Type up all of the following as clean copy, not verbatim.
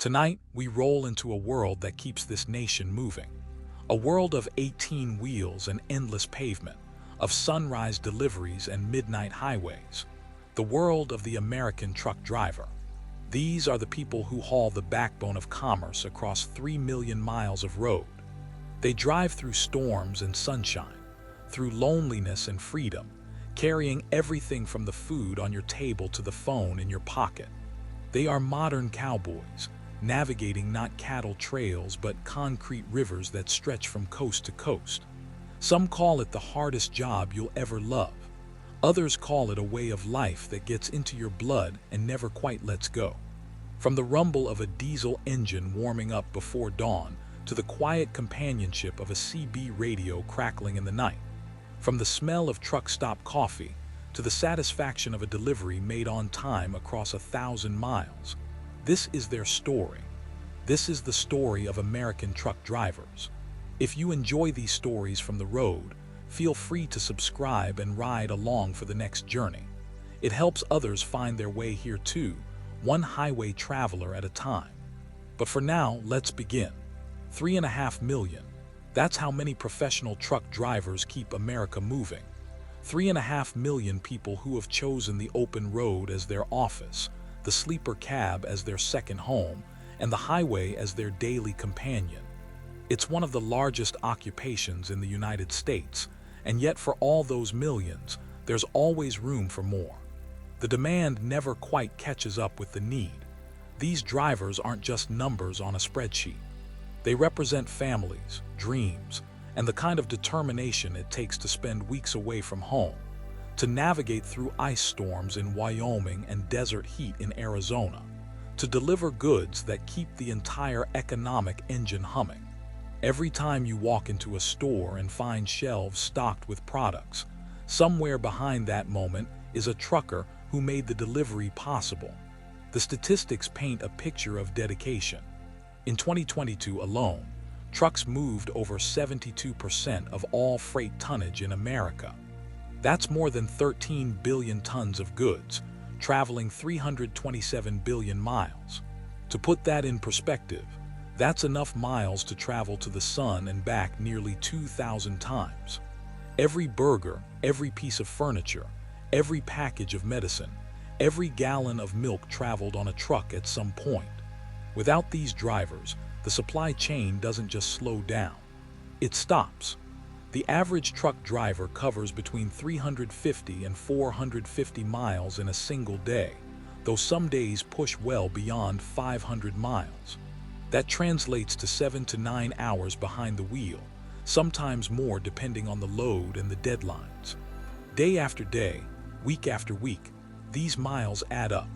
Tonight, we roll into a world that keeps this nation moving. A world of 18 wheels and endless pavement, of sunrise deliveries and midnight highways. The world of the American truck driver. These are the people who haul the backbone of commerce across 3 million miles of road. They drive through storms and sunshine, through loneliness and freedom, carrying everything from the food on your table to the phone in your pocket. They are modern cowboys, navigating not cattle trails but concrete rivers that stretch from coast to coast. Some call it the hardest job you'll ever love. Others call it a way of life that gets into your blood and never quite lets go. From the rumble of a diesel engine warming up before dawn to the quiet companionship of a CB radio crackling in the night. From the smell of truck stop coffee to the satisfaction of a delivery made on time across 1,000 miles. This is their story. This is the story of American truck drivers. If you enjoy these stories from the road, feel free to subscribe and ride along for the next journey. It helps others find their way here too, one highway traveler at a time. But for now, let's begin. 3.5 million. That's how many professional truck drivers keep America moving. 3.5 million people who have chosen the open road as their office, the sleeper cab as their second home, and the highway as their daily companion. It's one of the largest occupations in the United States, and yet for all those millions, there's always room for more. The demand never quite catches up with the need. These drivers aren't just numbers on a spreadsheet. They represent families, dreams, and the kind of determination it takes to spend weeks away from home, to navigate through ice storms in Wyoming and desert heat in Arizona, to deliver goods that keep the entire economic engine humming. Every time you walk into a store and find shelves stocked with products, somewhere behind that moment is a trucker who made the delivery possible. The statistics paint a picture of dedication. In 2022 alone, trucks moved over 72% of all freight tonnage in America. That's more than 13 billion tons of goods, traveling 327 billion miles. To put that in perspective, that's enough miles to travel to the sun and back nearly 2,000 times. Every burger, every piece of furniture, every package of medicine, every gallon of milk traveled on a truck at some point. Without these drivers, the supply chain doesn't just slow down. It stops. The average truck driver covers between 350 and 450 miles in a single day, though some days push well beyond 500 miles. That translates to 7 to 9 hours behind the wheel, sometimes more depending on the load and the deadlines. Day after day, week after week, these miles add up.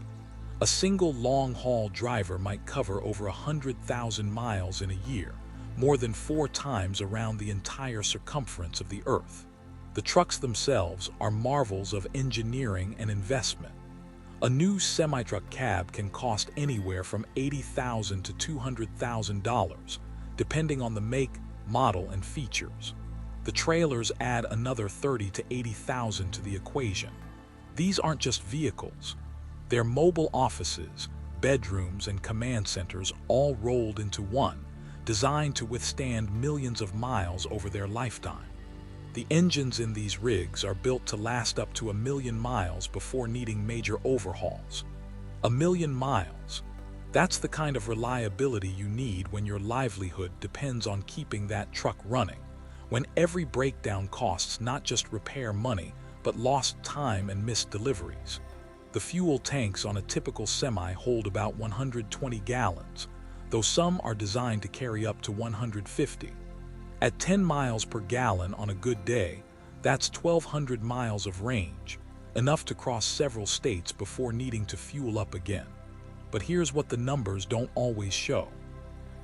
A single long-haul driver might cover over 100,000 miles in a year, more than 4 times around the entire circumference of the Earth. The trucks themselves are marvels of engineering and investment. A new semi-truck cab can cost anywhere from $80,000 to $200,000, depending on the make, model, and features. The trailers add another $30,000 to $80,000 to the equation. These aren't just vehicles. They're mobile offices, bedrooms, and command centers all rolled into one, designed to withstand millions of miles over their lifetime. The engines in these rigs are built to last up to 1 million miles before needing major overhauls. 1 million miles. That's the kind of reliability you need when your livelihood depends on keeping that truck running, when every breakdown costs not just repair money, but lost time and missed deliveries. The fuel tanks on a typical semi hold about 120 gallons, though some are designed to carry up to 150. At 10 miles per gallon on a good day, that's 1,200 miles of range, enough to cross several states before needing to fuel up again. But here's what the numbers don't always show.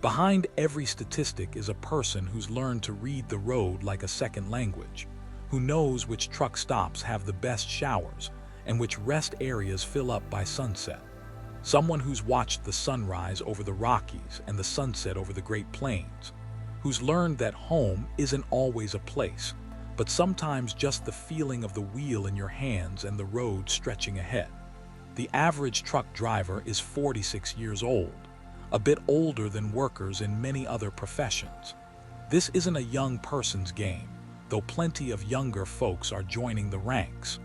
Behind every statistic is a person who's learned to read the road like a second language, who knows which truck stops have the best showers and which rest areas fill up by sunset. Someone who's watched the sunrise over the Rockies and the sunset over the Great Plains, who's learned that home isn't always a place, but sometimes just the feeling of the wheel in your hands and the road stretching ahead. The average truck driver is 46 years old, a bit older than workers in many other professions. This isn't a young person's game, though plenty of younger folks are joining the ranks.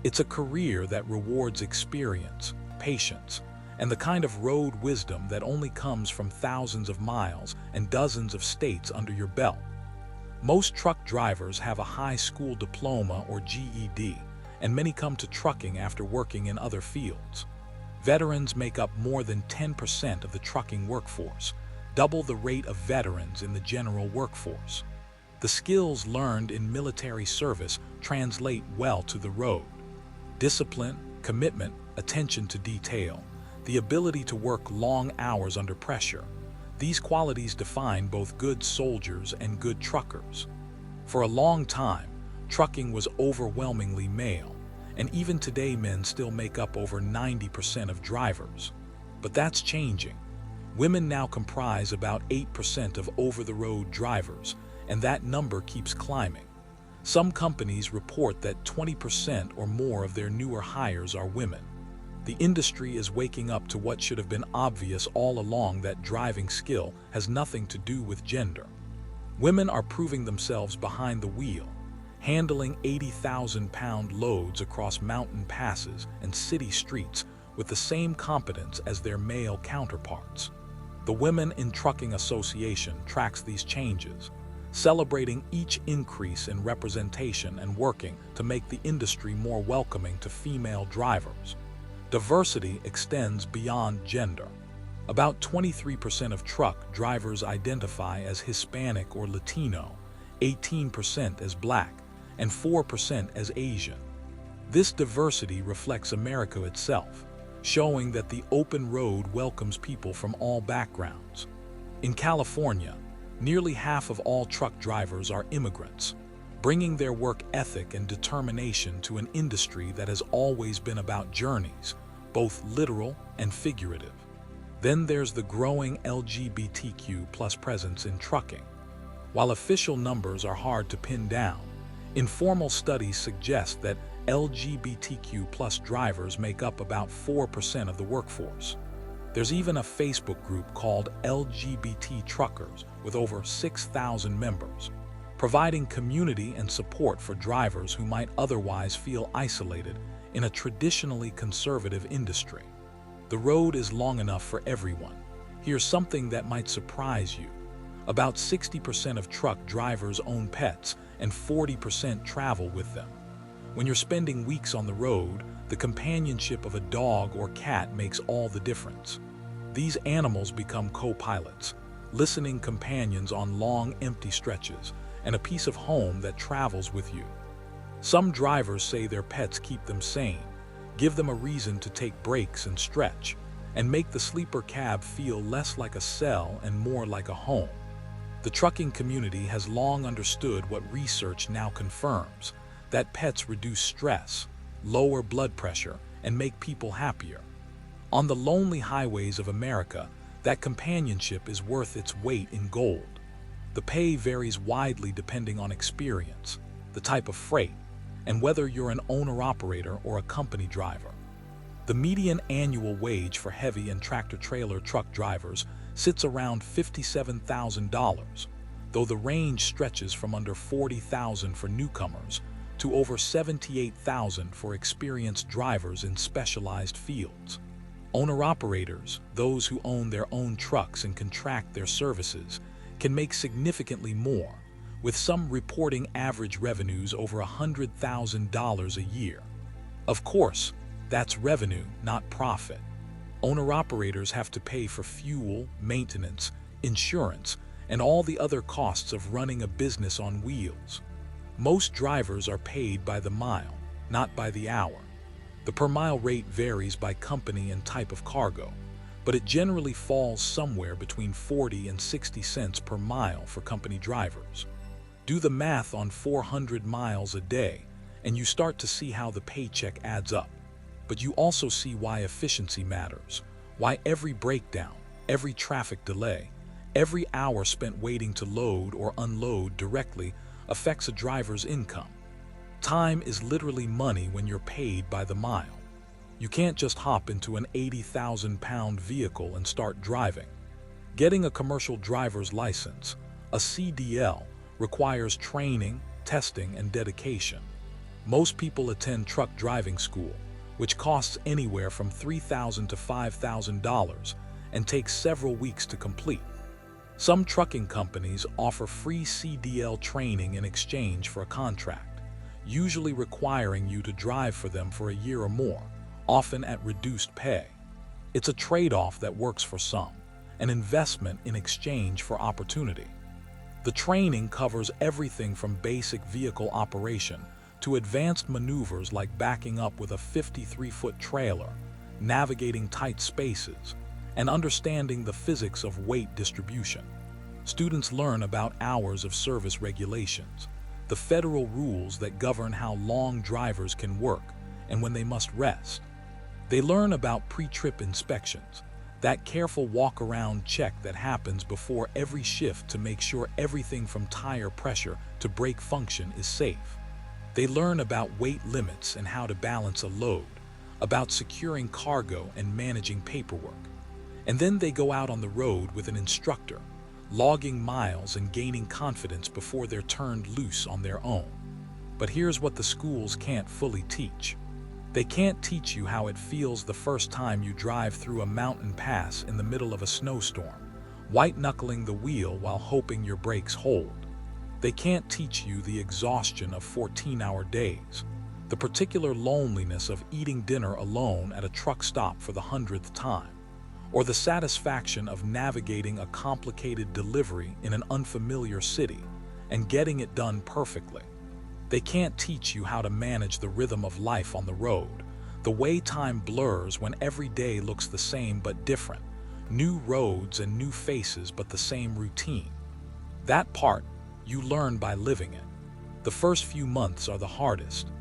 It's a career that rewards experience, patience, and the kind of road wisdom that only comes from thousands of miles and dozens of states under your belt. Most truck drivers have a high school diploma or GED, and many come to trucking after working in other fields. Veterans make up more than 10% of the trucking workforce, double the rate of veterans in the general workforce. The skills learned in military service translate well to the road. Discipline, commitment, attention to detail, the ability to work long hours under pressure. These qualities define both good soldiers and good truckers. For a long time, trucking was overwhelmingly male, and even today men still make up over 90% of drivers. But that's changing. Women now comprise about 8% of over-the-road drivers, and that number keeps climbing. Some companies report that 20% or more of their newer hires are women. The industry is waking up to what should have been obvious all along, that driving skill has nothing to do with gender. Women are proving themselves behind the wheel, handling 80,000-pound loads across mountain passes and city streets with the same competence as their male counterparts. The Women in Trucking Association tracks these changes, celebrating each increase in representation and working to make the industry more welcoming to female drivers. Diversity extends beyond gender. About 23% of truck drivers identify as Hispanic or Latino, 18% as Black, and 4% as Asian. This diversity reflects America itself, showing that the open road welcomes people from all backgrounds. In California, nearly half of all truck drivers are immigrants, bringing their work ethic and determination to an industry that has always been about journeys, both literal and figurative. Then there's the growing LGBTQ+ presence in trucking. While official numbers are hard to pin down, informal studies suggest that LGBTQ+ drivers make up about 4% of the workforce. There's even a Facebook group called LGBT Truckers with over 6,000 members, providing community and support for drivers who might otherwise feel isolated in a traditionally conservative industry. The road is long enough for everyone. Here's something that might surprise you. About 60% of truck drivers own pets and 40% travel with them. When you're spending weeks on the road, the companionship of a dog or cat makes all the difference. These animals become co-pilots, listening companions on long, empty stretches, and a piece of home that travels with you. Some drivers say their pets keep them sane, give them a reason to take breaks and stretch, and make the sleeper cab feel less like a cell and more like a home. The trucking community has long understood what research now confirms, that pets reduce stress, lower blood pressure, and make people happier. On the lonely highways of America, that companionship is worth its weight in gold. The pay varies widely depending on experience, the type of freight, and whether you're an owner-operator or a company driver. The median annual wage for heavy and tractor-trailer truck drivers sits around $57,000, though the range stretches from under $40,000 for newcomers to over $78,000 for experienced drivers in specialized fields. Owner-operators, those who own their own trucks and contract their services, can make significantly more, with some reporting average revenues over $100,000 a year. Of course, that's revenue, not profit. Owner-operators have to pay for fuel, maintenance, insurance, and all the other costs of running a business on wheels. Most drivers are paid by the mile, not by the hour. The per-mile rate varies by company and type of cargo, but it generally falls somewhere between 40 and 60 cents per mile for company drivers. Do the math on 400 miles a day, and you start to see how the paycheck adds up. But you also see why efficiency matters, why every breakdown, every traffic delay, every hour spent waiting to load or unload directly affects a driver's income. Time is literally money when you're paid by the mile. You can't just hop into an 80,000-pound vehicle and start driving. Getting a commercial driver's license, a CDL, requires training, testing, and dedication. Most people attend truck driving school, which costs anywhere from $3,000 to $5,000 and takes several weeks to complete. Some trucking companies offer free CDL training in exchange for a contract, usually requiring you to drive for them for a year or more, often at reduced pay. It's a trade-off that works for some, an investment in exchange for opportunity. The training covers everything from basic vehicle operation to advanced maneuvers like backing up with a 53-foot trailer, navigating tight spaces, and understanding the physics of weight distribution. Students learn about hours of service regulations, the federal rules that govern how long drivers can work and when they must rest. They learn about pre-trip inspections, that careful walk-around check that happens before every shift to make sure everything from tire pressure to brake function is safe. They learn about weight limits and how to balance a load, about securing cargo and managing paperwork. And then they go out on the road with an instructor, logging miles and gaining confidence before they're turned loose on their own. But here's what the schools can't fully teach. They can't teach you how it feels the first time you drive through a mountain pass in the middle of a snowstorm, white-knuckling the wheel while hoping your brakes hold. They can't teach you the exhaustion of 14-hour days, the particular loneliness of eating dinner alone at a truck stop for the 100th time, or the satisfaction of navigating a complicated delivery in an unfamiliar city and getting it done perfectly. They can't teach you how to manage the rhythm of life on the road, the way time blurs when every day looks the same but different, new roads and new faces but the same routine. That part, you learn by living it. The first few months are the hardest.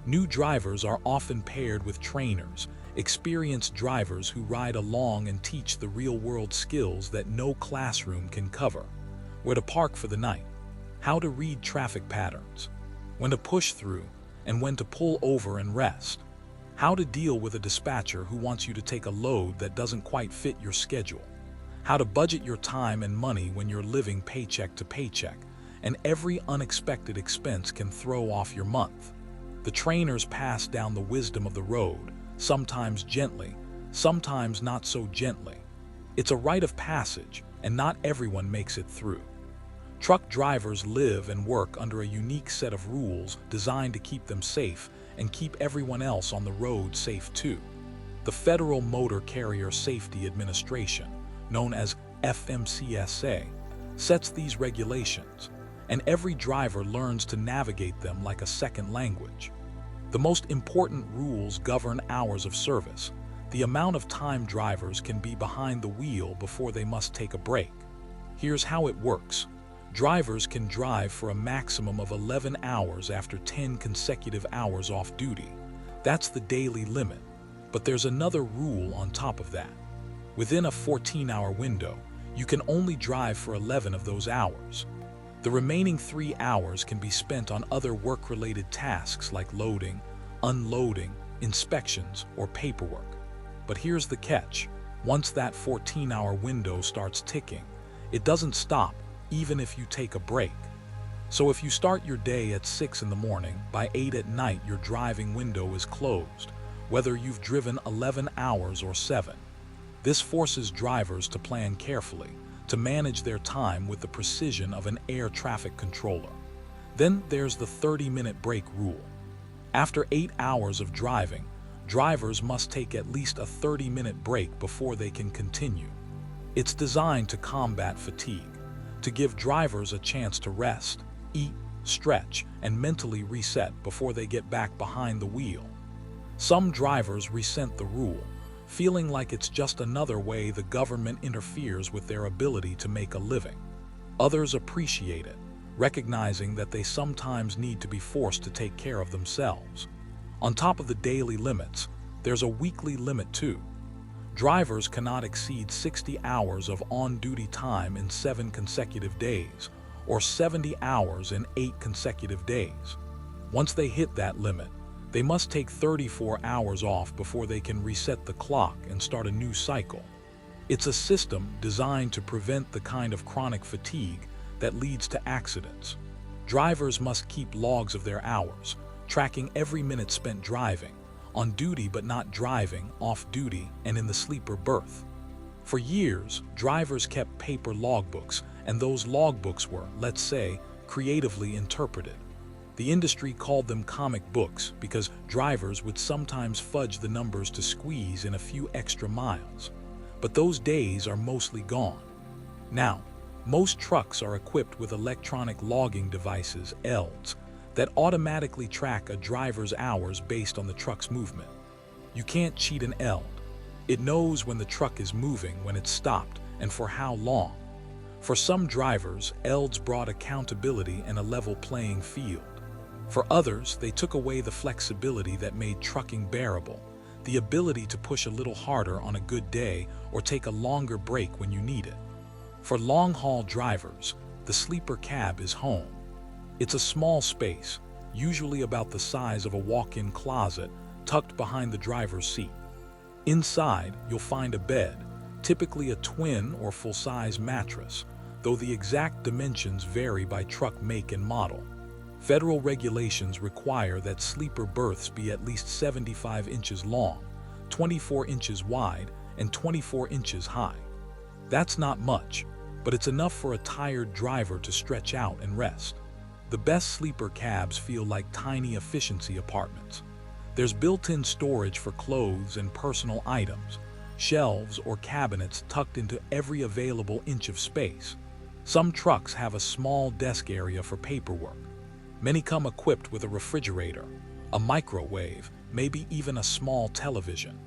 New drivers are often paired with trainers, experienced drivers who ride along and teach the real-world skills that no classroom can cover. Where to park for the night, how to read traffic patterns, when to push through and when to pull over and rest, how to deal with a dispatcher who wants you to take a load that doesn't quite fit your schedule, how to budget your time and money when you're living paycheck to paycheck, and every unexpected expense can throw off your month. The trainers pass down the wisdom of the road, sometimes gently, sometimes not so gently. It's a rite of passage, and not everyone makes it through. Truck drivers live and work under a unique set of rules designed to keep them safe and keep everyone else on the road safe too. The Federal Motor Carrier Safety Administration, known as FMCSA, sets these regulations, and every driver learns to navigate them like a second language. The most important rules govern hours of service, the amount of time drivers can be behind the wheel before they must take a break. Here's how it works. Drivers can drive for a maximum of 11 hours after 10 consecutive hours off duty. That's the daily limit. But there's another rule on top of that. Within a 14-hour window, you can only drive for 11 of those hours. The remaining 3 hours can be spent on other work-related tasks like loading, unloading, inspections, or paperwork. But here's the catch. Once that 14-hour window starts ticking, it doesn't stop even if you take a break. So if you start your day at 6 in the morning, by 8 at night your driving window is closed, whether you've driven 11 hours or 7. This forces drivers to plan carefully, to manage their time with the precision of an air traffic controller. Then there's the 30-minute break rule. After 8 hours of driving, drivers must take at least a 30-minute break before they can continue. It's designed to combat fatigue, to give drivers a chance to rest, eat, stretch, and mentally reset before they get back behind the wheel. Some drivers resent the rule, feeling like it's just another way the government interferes with their ability to make a living. Others appreciate it, recognizing that they sometimes need to be forced to take care of themselves. On top of the daily limits, there's a weekly limit too. Drivers cannot exceed 60 hours of on-duty time in 7 consecutive days, or 70 hours in 8 consecutive days. Once they hit that limit, they must take 34 hours off before they can reset the clock and start a new cycle. It's a system designed to prevent the kind of chronic fatigue that leads to accidents. Drivers must keep logs of their hours, tracking every minute spent driving, on duty but not driving, off duty, and in the sleeper berth. For years, drivers kept paper logbooks, and those logbooks were, let's say, creatively interpreted. The industry called them comic books because drivers would sometimes fudge the numbers to squeeze in a few extra miles. But those days are mostly gone. Now, most trucks are equipped with electronic logging devices, ELDs, that automatically track a driver's hours based on the truck's movement. You can't cheat an ELD. It knows when the truck is moving, when it's stopped, and for how long. For some drivers, ELDs brought accountability and a level playing field. For others, they took away the flexibility that made trucking bearable, the ability to push a little harder on a good day or take a longer break when you need it. For long-haul drivers, the sleeper cab is home. It's a small space, usually about the size of a walk-in closet, tucked behind the driver's seat. Inside, you'll find a bed, typically a twin or full-size mattress, though the exact dimensions vary by truck make and model. Federal regulations require that sleeper berths be at least 75 inches long, 24 inches wide, and 24 inches high. That's not much, but it's enough for a tired driver to stretch out and rest. The best sleeper cabs feel like tiny efficiency apartments. There's built-in storage for clothes and personal items, shelves or cabinets tucked into every available inch of space. Some trucks have a small desk area for paperwork. Many come equipped with a refrigerator, a microwave, maybe even a small television.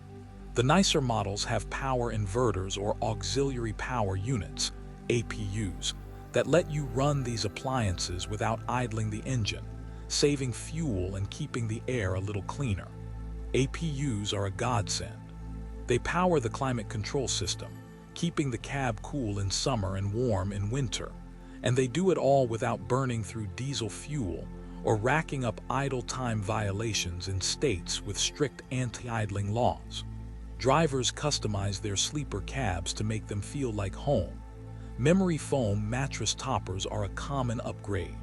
The nicer models have power inverters or auxiliary power units, APUs, that let you run these appliances without idling the engine, saving fuel and keeping the air a little cleaner. APUs are a godsend. They power the climate control system, keeping the cab cool in summer and warm in winter, and they do it all without burning through diesel fuel or racking up idle time violations in states with strict anti-idling laws. Drivers customize their sleeper cabs to make them feel like home. Memory foam mattress toppers are a common upgrade.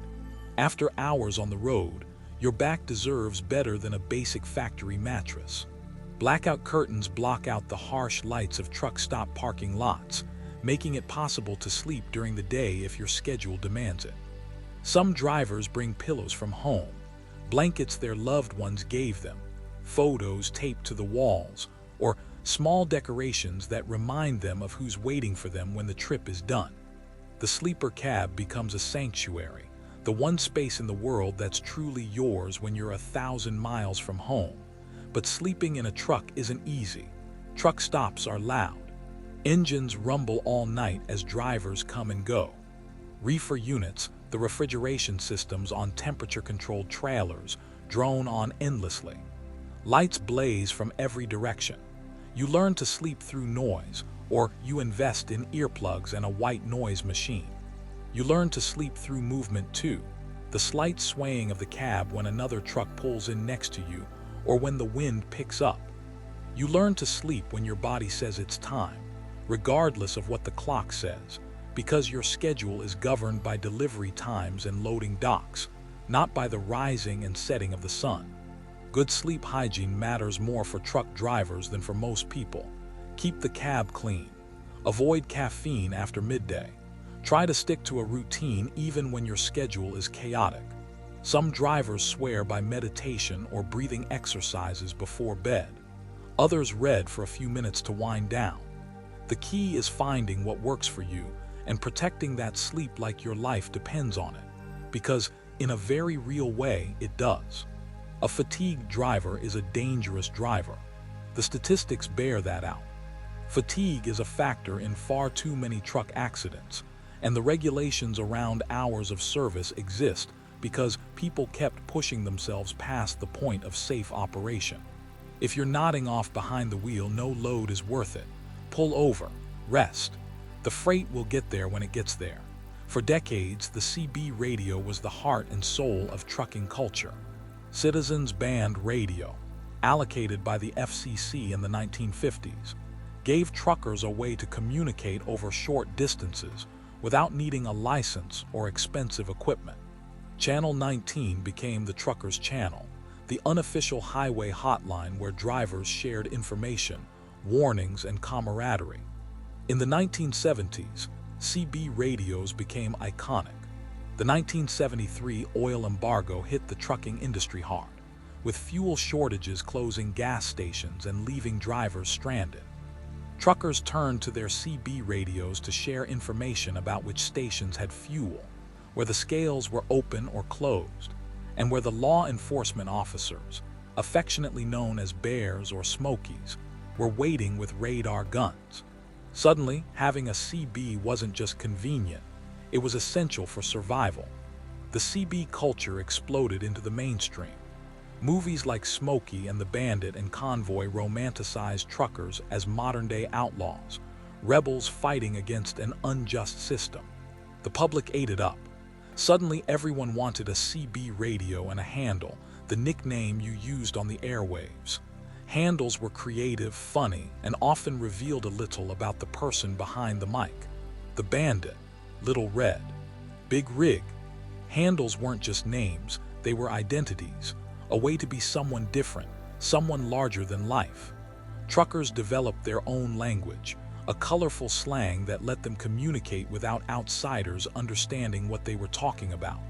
After hours on the road, your back deserves better than a basic factory mattress. Blackout curtains block out the harsh lights of truck stop parking lots, making it possible to sleep during the day if your schedule demands it. Some drivers bring pillows from home, blankets their loved ones gave them, photos taped to the walls, or small decorations that remind them of who's waiting for them when the trip is done. The sleeper cab becomes a sanctuary, the one space in the world that's truly yours when you're 1,000 miles from home. But sleeping in a truck isn't easy. Truck stops are loud. Engines rumble all night as drivers come and go. Reefer units, the refrigeration systems on temperature-controlled trailers, drone on endlessly. Lights blaze from every direction. You learn to sleep through noise, or you invest in earplugs and a white noise machine. You learn to sleep through movement too, the slight swaying of the cab when another truck pulls in next to you, or when the wind picks up. You learn to sleep when your body says it's time, regardless of what the clock says, because your schedule is governed by delivery times and loading docks, not by the rising and setting of the sun. Good sleep hygiene matters more for truck drivers than for most people. Keep the cab clean. Avoid caffeine after midday. Try to stick to a routine even when your schedule is chaotic. Some drivers swear by meditation or breathing exercises before bed. Others read for a few minutes to wind down. The key is finding what works for you and protecting that sleep like your life depends on it, because in a very real way it does. A fatigued driver is a dangerous driver. The statistics bear that out. Fatigue is a factor in far too many truck accidents, and the regulations around hours of service exist because people kept pushing themselves past the point of safe operation. If you're nodding off behind the wheel, no load is worth it. Pull over, rest. The freight will get there when it gets there. For decades, the CB radio was the heart and soul of trucking culture. Citizens band radio, allocated by the FCC in the 1950s, gave truckers a way to communicate over short distances without needing a license or expensive equipment. Channel 19 became the truckers' channel, the unofficial highway hotline where drivers shared information, warnings, and camaraderie. In the 1970s, CB radios became iconic. The 1973 oil embargo hit the trucking industry hard, with fuel shortages closing gas stations and leaving drivers stranded. Truckers turned to their CB radios to share information about which stations had fuel, where the scales were open or closed, and where the law enforcement officers, affectionately known as bears or smokies, were waiting with radar guns. Suddenly, having a CB wasn't just convenient, it was essential for survival. The CB culture exploded into the mainstream. Movies like Smokey and the Bandit and Convoy romanticized truckers as modern-day outlaws, rebels fighting against an unjust system. The public ate it up. Suddenly, everyone wanted a CB radio and a handle, the nickname you used on the airwaves. Handles were creative, funny, and often revealed a little about the person behind the mic. The Bandit, Little Red, Big Rig. Handles weren't just names, they were identities, a way to be someone different, someone larger than life. Truckers developed their own language, a colorful slang that let them communicate without outsiders understanding what they were talking about.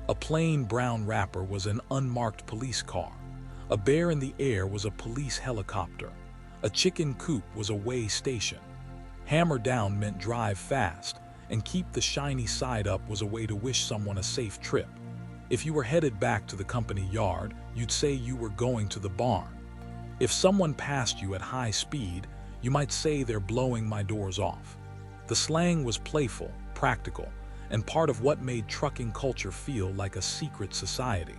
A plain brown wrapper was an unmarked police car. A bear in the air was a police helicopter. A chicken coop was a way station. Hammer down meant drive fast, and keep the shiny side up was a way to wish someone a safe trip. If you were headed back to the company yard, you'd say you were going to the barn. If someone passed you at high speed, you might say they're blowing my doors off. The slang was playful, practical, and part of what made trucking culture feel like a secret society.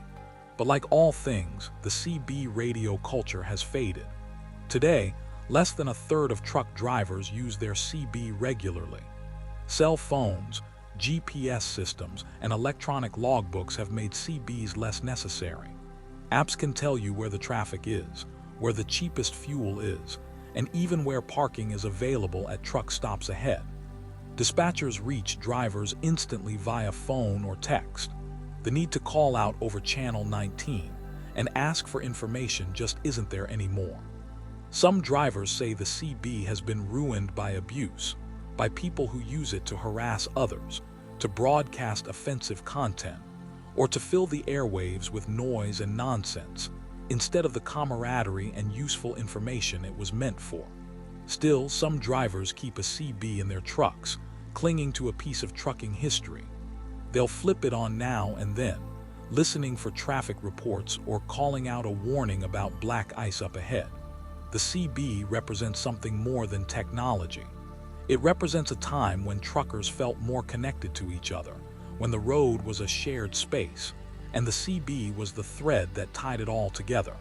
But like all things, the CB radio culture has faded. Today, less than a third of truck drivers use their CB regularly. Cell phones, GPS systems, and electronic logbooks have made CBs less necessary. Apps can tell you where the traffic is, where the cheapest fuel is, and even where parking is available at truck stops ahead. Dispatchers reach drivers instantly via phone or text. The need to call out over Channel 19 and ask for information just isn't there anymore. Some drivers say the CB has been ruined by abuse, by people who use it to harass others, to broadcast offensive content, or to fill the airwaves with noise and nonsense, instead of the camaraderie and useful information it was meant for. Still, some drivers keep a CB in their trucks, clinging to a piece of trucking history. They'll flip it on now and then, listening for traffic reports or calling out a warning about black ice up ahead. The CB represents something more than technology. It represents a time when truckers felt more connected to each other, when the road was a shared space, and the CB was the thread that tied it all together.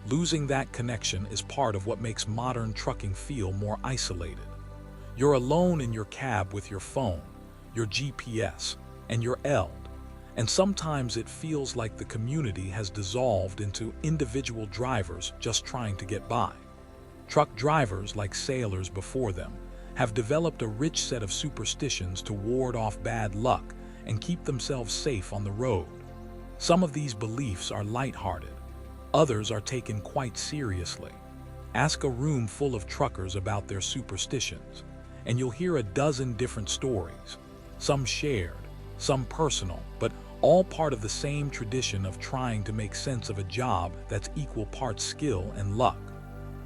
Losing that connection is part of what makes modern trucking feel more isolated. You're alone in your cab with your phone, your GPS, and your eld, and sometimes it feels like the community has dissolved into individual drivers just trying to get by. Truck drivers, like sailors before them, have developed a rich set of superstitions to ward off bad luck and keep themselves safe on the road. Some of these beliefs are lighthearted, others are taken quite seriously. Ask a room full of truckers about their superstitions, and you'll hear a dozen different stories, some shared, some personal, but all part of the same tradition of trying to make sense of a job that's equal parts skill and luck.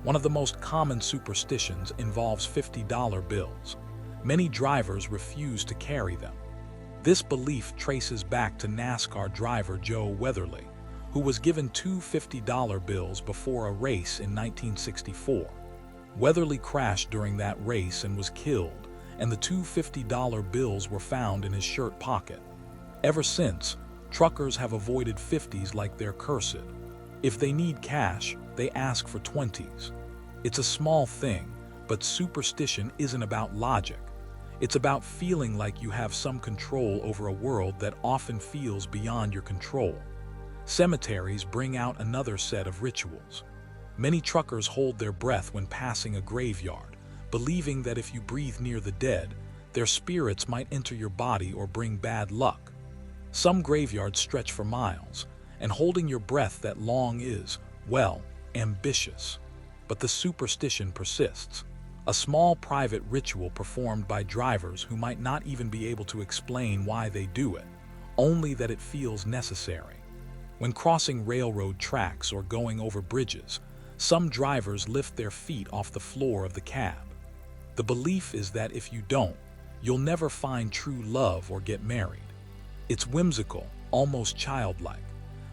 One of the most common superstitions involves $50 bills. Many drivers refuse to carry them. This belief traces back to NASCAR driver Joe Weatherly, who was given two $50 bills before a race in 1964. Weatherly crashed during that race and was killed, and the two $50 bills were found in his shirt pocket. Ever since, truckers have avoided 50s like they're cursed. If they need cash, they ask for 20s. It's a small thing, but superstition isn't about logic. It's about feeling like you have some control over a world that often feels beyond your control. Cemeteries bring out another set of rituals. Many truckers hold their breath when passing a graveyard, believing that if you breathe near the dead, their spirits might enter your body or bring bad luck. Some graveyards stretch for miles, and holding your breath that long is, well, ambitious. But the superstition persists. A small private ritual performed by drivers who might not even be able to explain why they do it, only that it feels necessary. When crossing railroad tracks or going over bridges, some drivers lift their feet off the floor of the cab. The belief is that if you don't, you'll never find true love or get married. It's whimsical, almost childlike,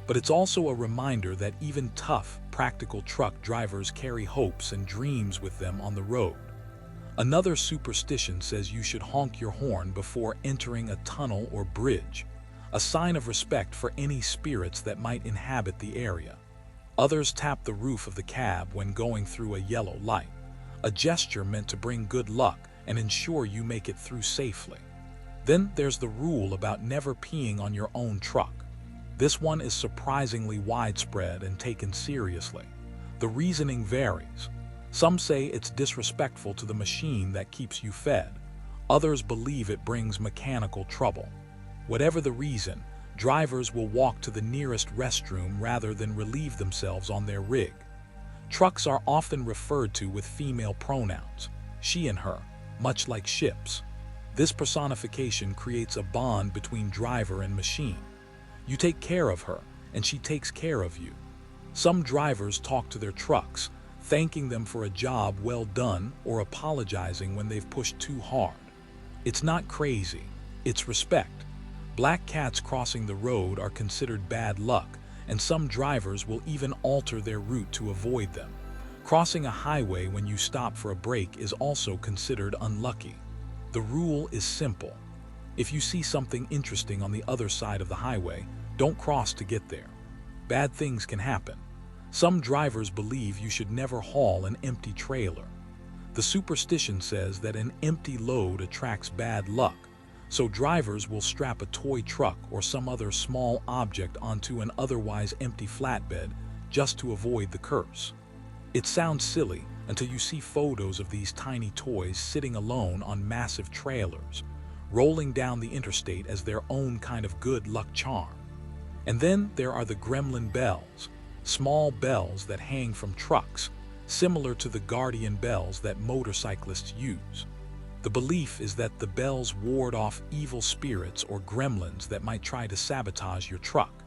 but it's also a reminder that even tough, practical truck drivers carry hopes and dreams with them on the road. Another superstition says you should honk your horn before entering a tunnel or bridge, a sign of respect for any spirits that might inhabit the area. Others tap the roof of the cab when going through a yellow light, a gesture meant to bring good luck and ensure you make it through safely. Then there's the rule about never peeing on your own truck. This one is surprisingly widespread and taken seriously. The reasoning varies. Some say it's disrespectful to the machine that keeps you fed. Others believe it brings mechanical trouble. Whatever the reason, drivers will walk to the nearest restroom rather than relieve themselves on their rig. Trucks are often referred to with female pronouns, she and her, much like ships. This personification creates a bond between driver and machine. You take care of her, and she takes care of you. Some drivers talk to their trucks, thanking them for a job well done or apologizing when they've pushed too hard. It's not crazy, it's respect. Black cats crossing the road are considered bad luck, and some drivers will even alter their route to avoid them. Crossing a highway when you stop for a break is also considered unlucky. The rule is simple. If you see something interesting on the other side of the highway, don't cross to get there. Bad things can happen. Some drivers believe you should never haul an empty trailer. The superstition says that an empty load attracts bad luck, so drivers will strap a toy truck or some other small object onto an otherwise empty flatbed just to avoid the curse. It sounds silly until you see photos of these tiny toys sitting alone on massive trailers, rolling down the interstate as their own kind of good luck charm. And then there are the gremlin bells, small bells that hang from trucks, similar to the guardian bells that motorcyclists use. The belief is that the bells ward off evil spirits or gremlins that might try to sabotage your truck.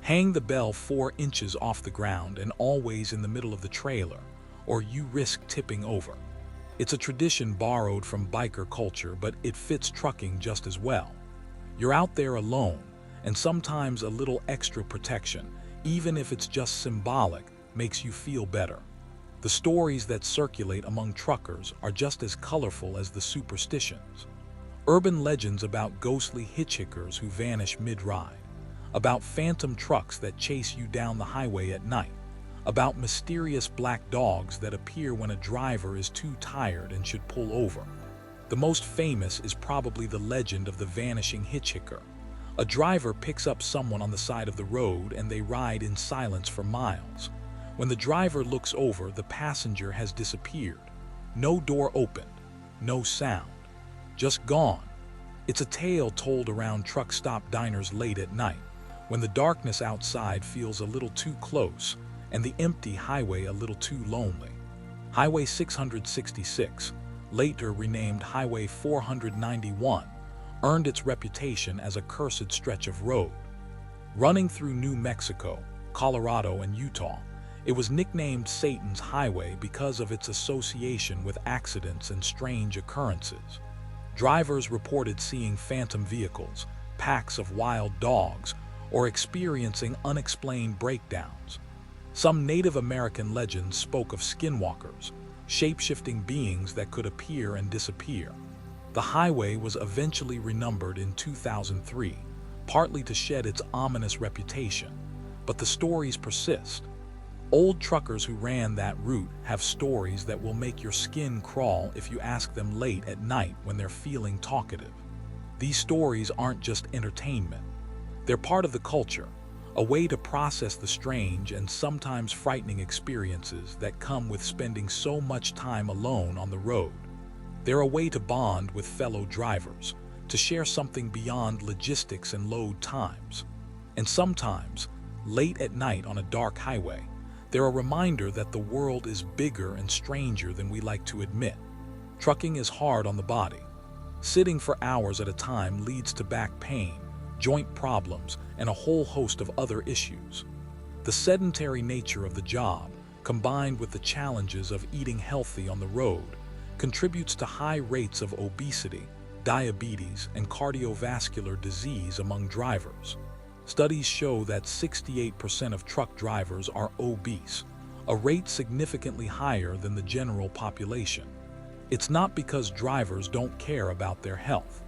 Hang the bell 4 inches off the ground and always in the middle of the trailer, or you risk tipping over. It's a tradition borrowed from biker culture, but it fits trucking just as well. You're out there alone, and sometimes a little extra protection, even if it's just symbolic, makes you feel better. The stories that circulate among truckers are just as colorful as the superstitions. Urban legends about ghostly hitchhikers who vanish mid-ride, about phantom trucks that chase you down the highway at night, about mysterious black dogs that appear when a driver is too tired and should pull over. The most famous is probably the legend of the vanishing hitchhiker. A driver picks up someone on the side of the road and they ride in silence for miles. When the driver looks over, the passenger has disappeared. No door opened, no sound, just gone. It's a tale told around truck stop diners late at night, when the darkness outside feels a little too close and the empty highway a little too lonely. Highway 666, later renamed Highway 491, earned its reputation as a cursed stretch of road. Running through New Mexico, Colorado, and Utah, it was nicknamed Satan's Highway because of its association with accidents and strange occurrences. Drivers reported seeing phantom vehicles, packs of wild dogs, or experiencing unexplained breakdowns. Some Native American legends spoke of skinwalkers, shape-shifting beings that could appear and disappear. The highway was eventually renumbered in 2003, partly to shed its ominous reputation, but the stories persist. Old truckers who ran that route have stories that will make your skin crawl if you ask them late at night when they're feeling talkative. These stories aren't just entertainment. They're part of the culture, a way to process the strange and sometimes frightening experiences that come with spending so much time alone on the road. They're a way to bond with fellow drivers, to share something beyond logistics and load times. And sometimes, late at night on a dark highway, they're a reminder that the world is bigger and stranger than we like to admit. Trucking is hard on the body. Sitting for hours at a time leads to back pain, joint problems, and a whole host of other issues. The sedentary nature of the job, combined with the challenges of eating healthy on the road, contributes to high rates of obesity, diabetes, and cardiovascular disease among drivers. Studies show that 68% of truck drivers are obese, a rate significantly higher than the general population. It's not because drivers don't care about their health.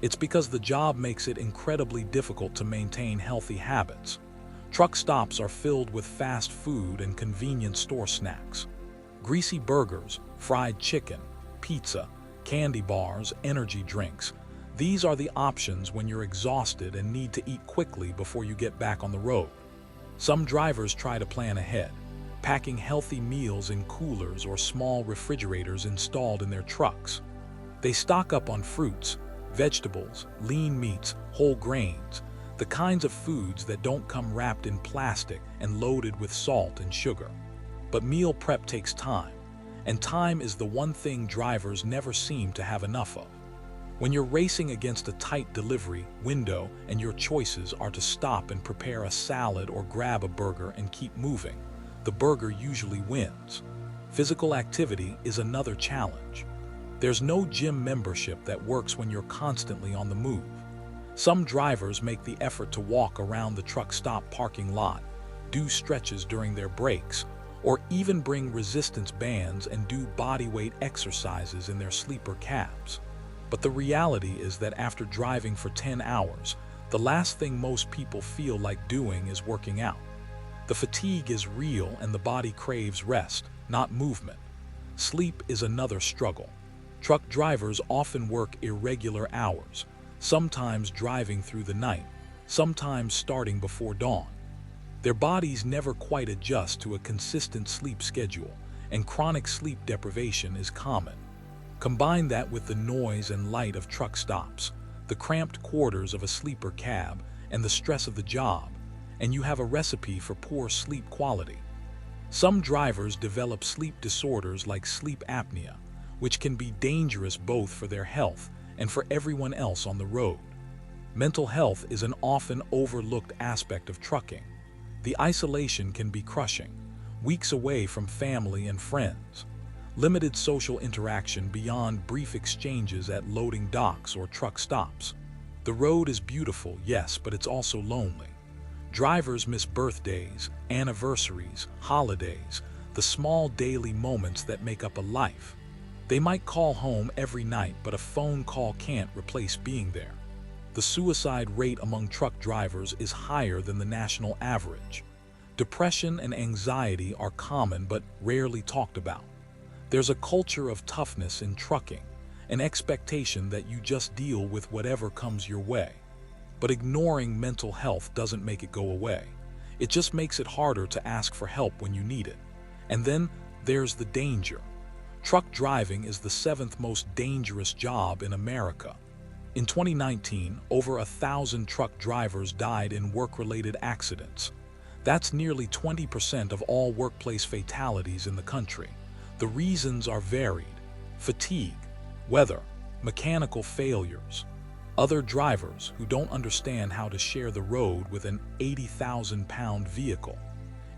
It's because the job makes it incredibly difficult to maintain healthy habits. Truck stops are filled with fast food and convenience store snacks. Greasy burgers, fried chicken, pizza, candy bars, energy drinks. These are the options when you're exhausted and need to eat quickly before you get back on the road. Some drivers try to plan ahead, packing healthy meals in coolers or small refrigerators installed in their trucks. They stock up on fruits, vegetables, lean meats, whole grains, the kinds of foods that don't come wrapped in plastic and loaded with salt and sugar. But meal prep takes time, and time is the one thing drivers never seem to have enough of. When you're racing against a tight delivery window and your choices are to stop and prepare a salad or grab a burger and keep moving, the burger usually wins. Physical activity is another challenge. There's no gym membership that works when you're constantly on the move. Some drivers make the effort to walk around the truck stop parking lot, do stretches during their breaks, or even bring resistance bands and do bodyweight exercises in their sleeper cabs. But the reality is that after driving for 10 hours, the last thing most people feel like doing is working out. The fatigue is real and the body craves rest, not movement. Sleep is another struggle. Truck drivers often work irregular hours, sometimes driving through the night, sometimes starting before dawn. Their bodies never quite adjust to a consistent sleep schedule, and chronic sleep deprivation is common. Combine that with the noise and light of truck stops, the cramped quarters of a sleeper cab, and the stress of the job, and you have a recipe for poor sleep quality. Some drivers develop sleep disorders like sleep apnea, which can be dangerous both for their health and for everyone else on the road. Mental health is an often overlooked aspect of trucking. The isolation can be crushing, weeks away from family and friends. Limited social interaction beyond brief exchanges at loading docks or truck stops. The road is beautiful, yes, but it's also lonely. Drivers miss birthdays, anniversaries, holidays, the small daily moments that make up a life. They might call home every night, but a phone call can't replace being there. The suicide rate among truck drivers is higher than the national average. Depression and anxiety are common but rarely talked about. There's a culture of toughness in trucking, an expectation that you just deal with whatever comes your way. But ignoring mental health doesn't make it go away. It just makes it harder to ask for help when you need it. And then there's the danger. Truck driving is the 7th most dangerous job in America. In 2019, over 1,000 truck drivers died in work-related accidents. That's nearly 20% of all workplace fatalities in the country. The reasons are varied: fatigue, weather, mechanical failures. Other drivers who don't understand how to share the road with an 80,000-pound vehicle.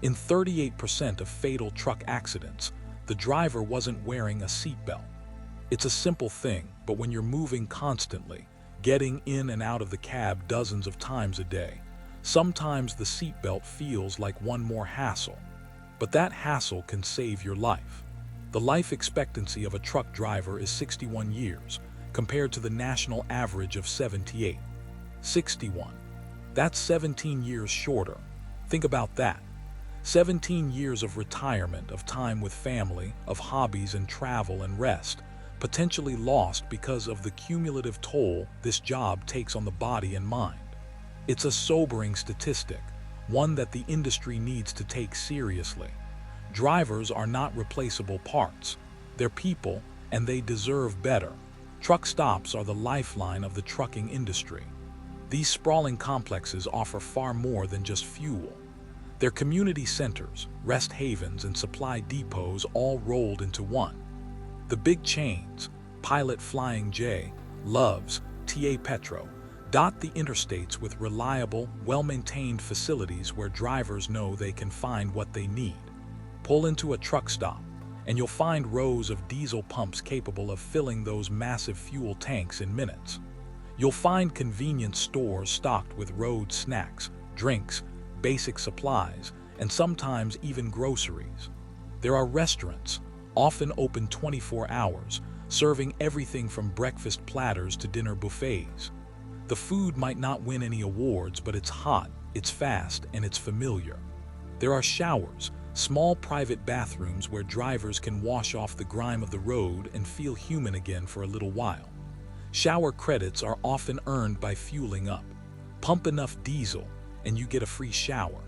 In 38% of fatal truck accidents, the driver wasn't wearing a seatbelt. It's a simple thing, but when you're moving constantly, getting in and out of the cab dozens of times a day, sometimes the seatbelt feels like one more hassle. But that hassle can save your life. The life expectancy of a truck driver is 61 years, compared to the national average of 78. 61. That's 17 years shorter. Think about that. 17 years of retirement, of time with family, of hobbies and travel and rest, potentially lost because of the cumulative toll this job takes on the body and mind. It's a sobering statistic, one that the industry needs to take seriously. Drivers are not replaceable parts. They're people, and they deserve better. Truck stops are the lifeline of the trucking industry. These sprawling complexes offer far more than just fuel. They're community centers, rest havens, and supply depots all rolled into one. The big chains, Pilot Flying J, Love's, TA Petro, dot the interstates with reliable, well-maintained facilities where drivers know they can find what they need. Pull into a truck stop, and you'll find rows of diesel pumps capable of filling those massive fuel tanks in minutes. You'll find convenience stores stocked with road snacks, drinks, basic supplies, and sometimes even groceries. There are restaurants, often open 24 hours, serving everything from breakfast platters to dinner buffets. The food might not win any awards, but it's hot, it's fast, and it's familiar. There are showers, small private bathrooms where drivers can wash off the grime of the road and feel human again for a little while. Shower credits are often earned by fueling up. Pump enough diesel, and you get a free shower.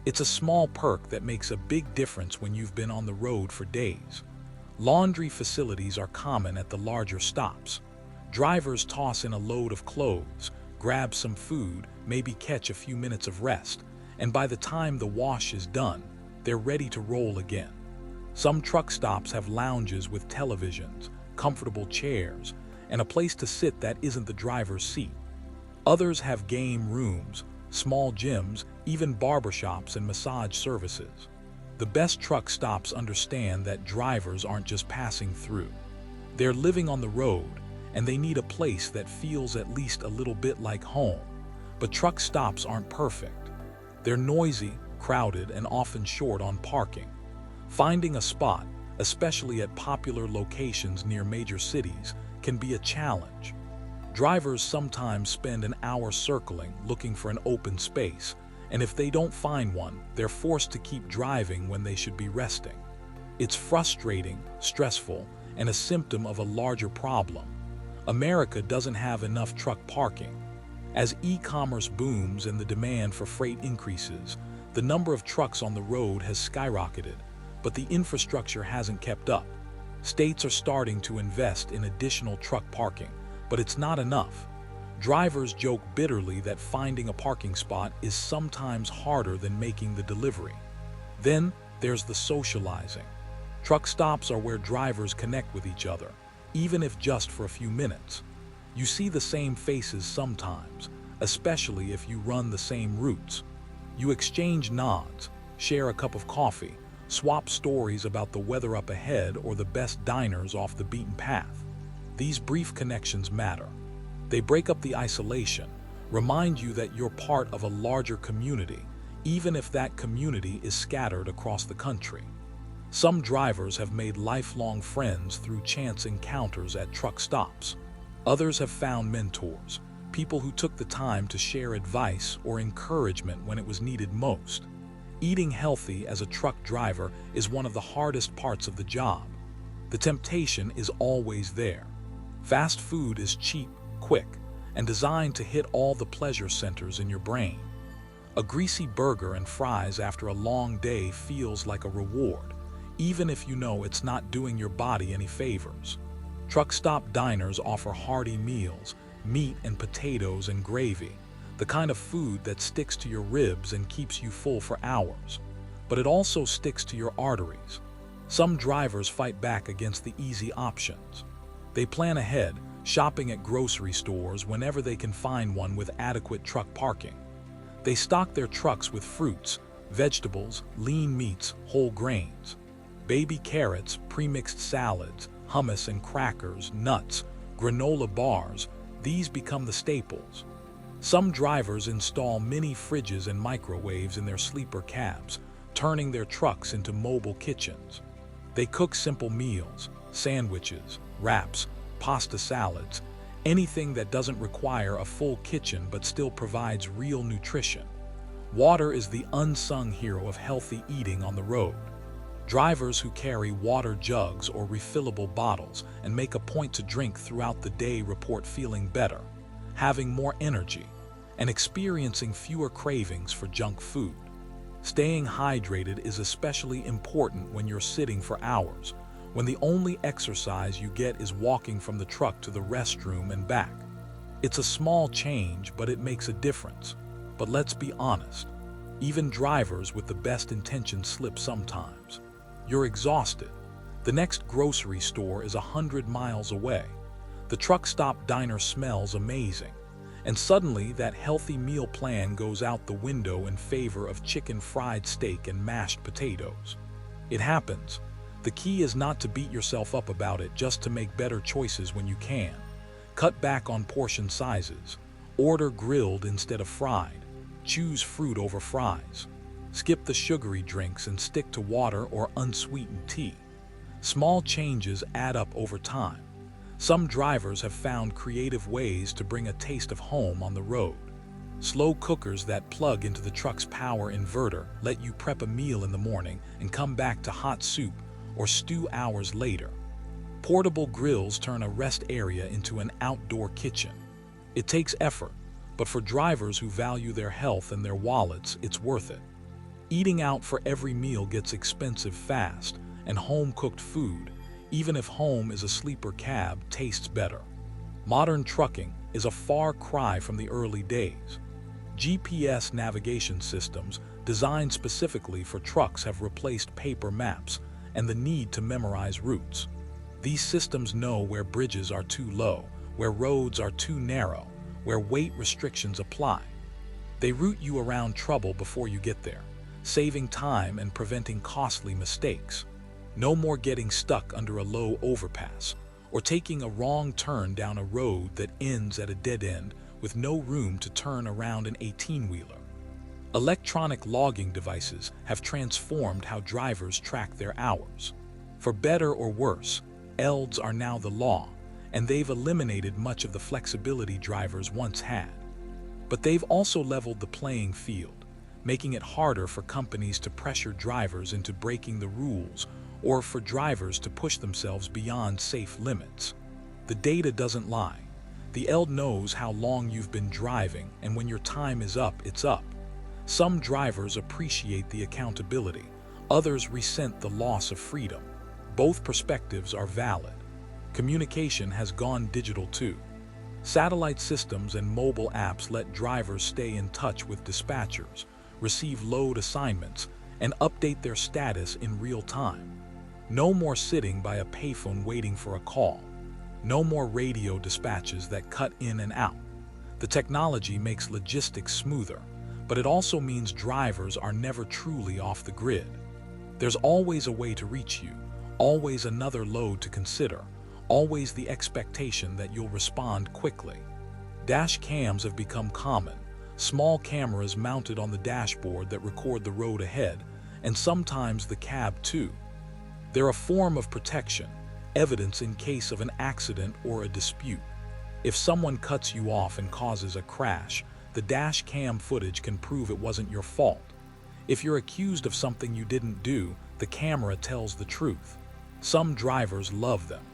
It's a small perk that makes a big difference when you've been on the road for days. Laundry facilities are common at the larger stops. Drivers toss in a load of clothes, grab some food, maybe catch a few minutes of rest, and by the time the wash is done, they're ready to roll again. Some truck stops have lounges with televisions, comfortable chairs, and a place to sit that isn't the driver's seat. Others have game rooms, small gyms, even barbershops and massage services. The best truck stops understand that drivers aren't just passing through. They're living on the road, and they need a place that feels at least a little bit like home. But truck stops aren't perfect. They're noisy, crowded, and often short on parking. Finding a spot, especially at popular locations near major cities, can be a challenge. Drivers sometimes spend an hour circling, looking for an open space, and if they don't find one, they're forced to keep driving when they should be resting. It's frustrating, stressful, and a symptom of a larger problem. America doesn't have enough truck parking. As e-commerce booms and the demand for freight increases, the number of trucks on the road has skyrocketed, but the infrastructure hasn't kept up. States are starting to invest in additional truck parking, but it's not enough. Drivers joke bitterly that finding a parking spot is sometimes harder than making the delivery. Then there's the socializing. Truck stops are where drivers connect with each other, even if just for a few minutes. You see the same faces sometimes, especially if you run the same routes. You exchange nods, share a cup of coffee, swap stories about the weather up ahead or the best diners off the beaten path. These brief connections matter. They break up the isolation, remind you that you're part of a larger community, even if that community is scattered across the country. Some drivers have made lifelong friends through chance encounters at truck stops. Others have found mentors, people who took the time to share advice or encouragement when it was needed most. Eating healthy as a truck driver is one of the hardest parts of the job. The temptation is always there. Fast food is cheap, quick, and designed to hit all the pleasure centers in your brain. A greasy burger and fries after a long day feels like a reward, even if you know it's not doing your body any favors. Truck stop diners offer hearty meals, meat and potatoes and gravy, the kind of food that sticks to your ribs and keeps you full for hours. But it also sticks to your arteries. Some drivers fight back against the easy options. They plan ahead, shopping at grocery stores whenever they can find one with adequate truck parking. They stock their trucks with fruits, vegetables, lean meats, whole grains. Baby carrots, pre-mixed salads, hummus and crackers, nuts, granola bars, these become the staples. Some drivers install mini fridges and microwaves in their sleeper cabs, turning their trucks into mobile kitchens. They cook simple meals, sandwiches, wraps, pasta salads, anything that doesn't require a full kitchen but still provides real nutrition. Water is the unsung hero of healthy eating on the road. Drivers who carry water jugs or refillable bottles and make a point to drink throughout the day report feeling better, having more energy, and experiencing fewer cravings for junk food. Staying hydrated is especially important when you're sitting for hours, when the only exercise you get is walking from the truck to the restroom and back. It's a small change, but it makes a difference. But let's be honest, even drivers with the best intentions slip sometimes. You're exhausted. The next grocery store is 100 miles away. The truck stop diner smells amazing. And suddenly that healthy meal plan goes out the window in favor of chicken fried steak and mashed potatoes. It happens. The key is not to beat yourself up about it, just to make better choices when you can. Cut back on portion sizes. Order grilled instead of fried. Choose fruit over fries. Skip the sugary drinks and stick to water or unsweetened tea. Small changes add up over time. Some drivers have found creative ways to bring a taste of home on the road. Slow cookers that plug into the truck's power inverter let you prep a meal in the morning and come back to hot soup or stew hours later. Portable grills turn a rest area into an outdoor kitchen. It takes effort, but for drivers who value their health and their wallets, it's worth it. Eating out for every meal gets expensive fast, and home-cooked food, even if home is a sleeper cab, tastes better. Modern trucking is a far cry from the early days. GPS navigation systems designed specifically for trucks have replaced paper maps and the need to memorize routes. These systems know where bridges are too low, where roads are too narrow, where weight restrictions apply. They route you around trouble before you get there, saving time and preventing costly mistakes. No more getting stuck under a low overpass or taking a wrong turn down a road that ends at a dead end with no room to turn around an 18-wheeler. Electronic logging devices have transformed how drivers track their hours. For better or worse, ELDs are now the law, and they've eliminated much of the flexibility drivers once had. But they've also leveled the playing field, making it harder for companies to pressure drivers into breaking the rules or for drivers to push themselves beyond safe limits. The data doesn't lie. The ELD knows how long you've been driving, and when your time is up, it's up. Some drivers appreciate the accountability. Others resent the loss of freedom. Both perspectives are valid. Communication has gone digital too. Satellite systems and mobile apps let drivers stay in touch with dispatchers, receive load assignments, and update their status in real time. No more sitting by a payphone waiting for a call. No more radio dispatches that cut in and out. The technology makes logistics smoother, but it also means drivers are never truly off the grid. There's always a way to reach you, always another load to consider, always the expectation that you'll respond quickly. Dash cams have become common, small cameras mounted on the dashboard that record the road ahead, and sometimes the cab too. They're a form of protection, evidence in case of an accident or a dispute. If someone cuts you off and causes a crash, the dash cam footage can prove it wasn't your fault. If you're accused of something you didn't do, the camera tells the truth. Some drivers love them.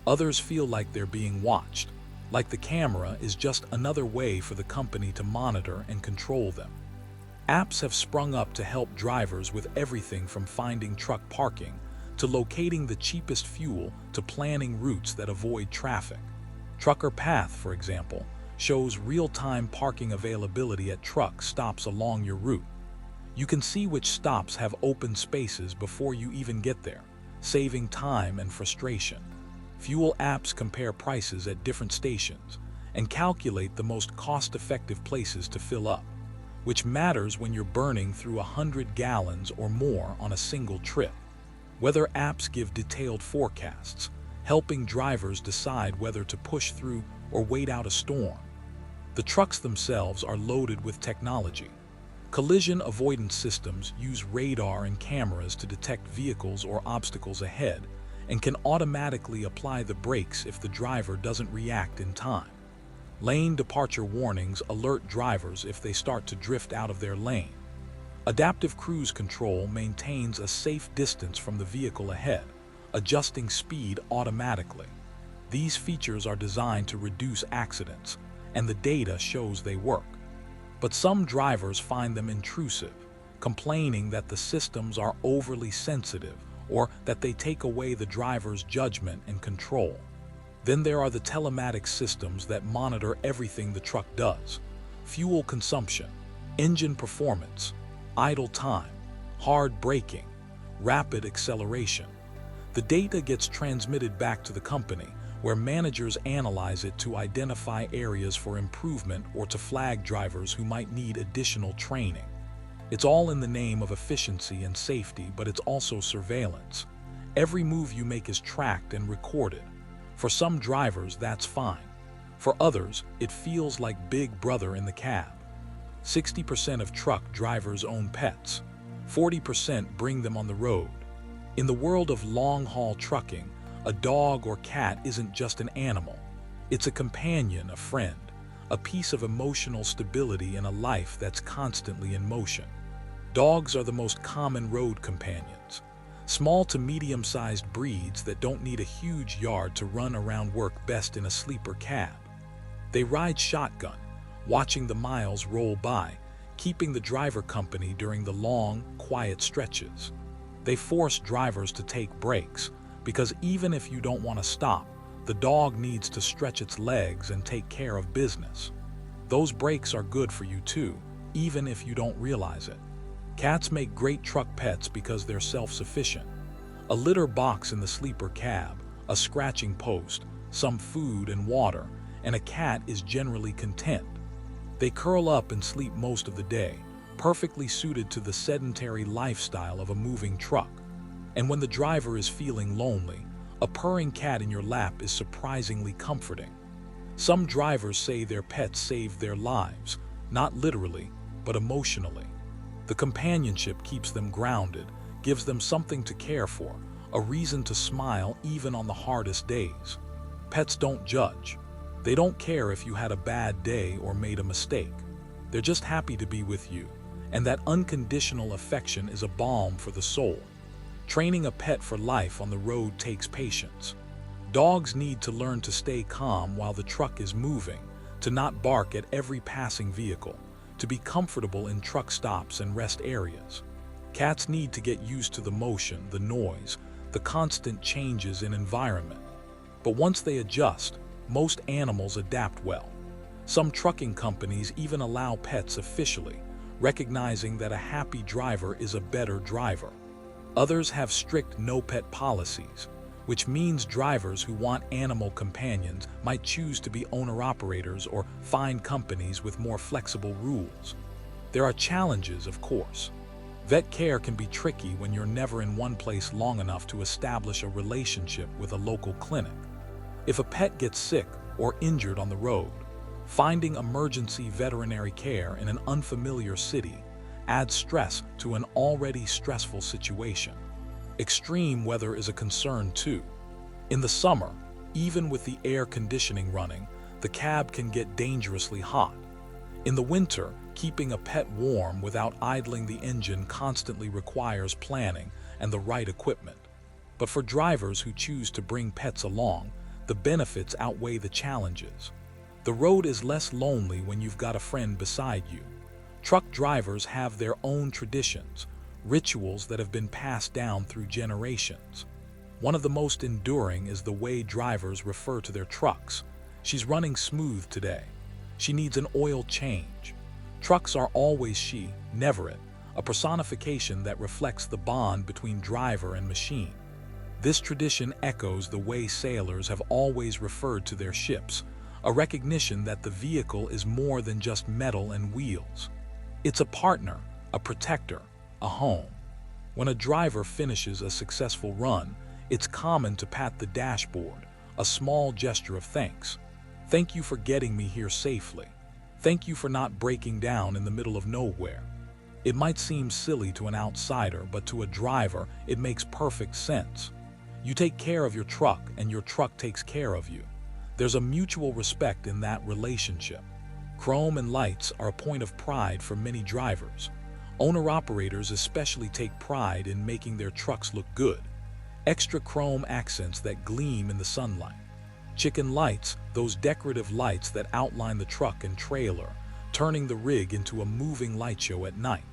Others feel like they're being watched, like the camera is just another way for the company to monitor and control them. Apps have sprung up to help drivers with everything from finding truck parking to locating the cheapest fuel to planning routes that avoid traffic. Trucker Path, for example, shows real-time parking availability at truck stops along your route. You can see which stops have open spaces before you even get there, saving time and frustration. Fuel apps compare prices at different stations and calculate the most cost-effective places to fill up, which matters when you're burning through 100 gallons or more on a single trip. Weather apps give detailed forecasts, helping drivers decide whether to push through or wait out a storm. The trucks themselves are loaded with technology. Collision avoidance systems use radar and cameras to detect vehicles or obstacles ahead and can automatically apply the brakes if the driver doesn't react in time. Lane departure warnings alert drivers if they start to drift out of their lane. Adaptive cruise control maintains a safe distance from the vehicle ahead, adjusting speed automatically. These features are designed to reduce accidents, and the data shows they work. but some drivers find them intrusive, complaining that the systems are overly sensitive or that they take away the driver's judgment and control. Then there are the telematic systems that monitor everything the truck does: fuel consumption, engine performance, idle time, hard braking, rapid acceleration. The data gets transmitted back to the company, where managers analyze it to identify areas for improvement or to flag drivers who might need additional training. It's all in the name of efficiency and safety, but it's also surveillance. Every move you make is tracked and recorded. For some drivers, that's fine. For others, it feels like Big Brother in the cab. 60% of truck drivers own pets. 40% bring them on the road. In the world of long-haul trucking, a dog or cat isn't just an animal. It's a companion, a friend, a piece of emotional stability in a life that's constantly in motion. Dogs are the most common road companions. Small to medium-sized breeds that don't need a huge yard to run around work best in a sleeper cab. They ride shotgun, watching the miles roll by, keeping the driver company during the long, quiet stretches. They force drivers to take breaks, because even if you don't want to stop, the dog needs to stretch its legs and take care of business. Those breaks are good for you too, even if you don't realize it. Cats make great truck pets because they're self-sufficient. A litter box in the sleeper cab, a scratching post, some food and water, and a cat is generally content. They curl up and sleep most of the day, perfectly suited to the sedentary lifestyle of a moving truck. And when the driver is feeling lonely, a purring cat in your lap is surprisingly comforting. Some drivers say their pets saved their lives, not literally, but emotionally. The companionship keeps them grounded, gives them something to care for, a reason to smile even on the hardest days. Pets don't judge. They don't care if you had a bad day or made a mistake. They're just happy to be with you, and that unconditional affection is a balm for the soul. Training a pet for life on the road takes patience. Dogs need to learn to stay calm while the truck is moving, to not bark at every passing vehicle, to be comfortable in truck stops and rest areas. Cats need to get used to the motion, the noise, the constant changes in environment. But once they adjust, most animals adapt well. Some trucking companies even allow pets officially, recognizing that a happy driver is a better driver. Others have strict no-pet policies, which means drivers who want animal companions might choose to be owner-operators or find companies with more flexible rules. There are challenges, of course. Vet care can be tricky when you're never in one place long enough to establish a relationship with a local clinic. If a pet gets sick or injured on the road, finding emergency veterinary care in an unfamiliar city adds stress to an already stressful situation. Extreme weather is a concern too. In the summer, even with the air conditioning running, the cab can get dangerously hot. In the winter, keeping a pet warm without idling the engine constantly requires planning and the right equipment. But for drivers who choose to bring pets along, the benefits outweigh the challenges. The road is less lonely when you've got a friend beside you. Truck drivers have their own traditions, rituals that have been passed down through generations. One of the most enduring is the way drivers refer to their trucks. She's running smooth today. She needs an oil change. Trucks are always she, never it, a personification that reflects the bond between driver and machine. This tradition echoes the way sailors have always referred to their ships, a recognition that the vehicle is more than just metal and wheels. It's a partner, a protector, a home. When a driver finishes a successful run, it's common to pat the dashboard, a small gesture of thanks. Thank you for getting me here safely. Thank you for not breaking down in the middle of nowhere. It might seem silly to an outsider, but to a driver, it makes perfect sense. You take care of your truck, and your truck takes care of you. There's a mutual respect in that relationship. Chrome and lights are a point of pride for many drivers. Owner-operators especially take pride in making their trucks look good. Extra chrome accents that gleam in the sunlight. Chicken lights, those decorative lights that outline the truck and trailer, turning the rig into a moving light show at night.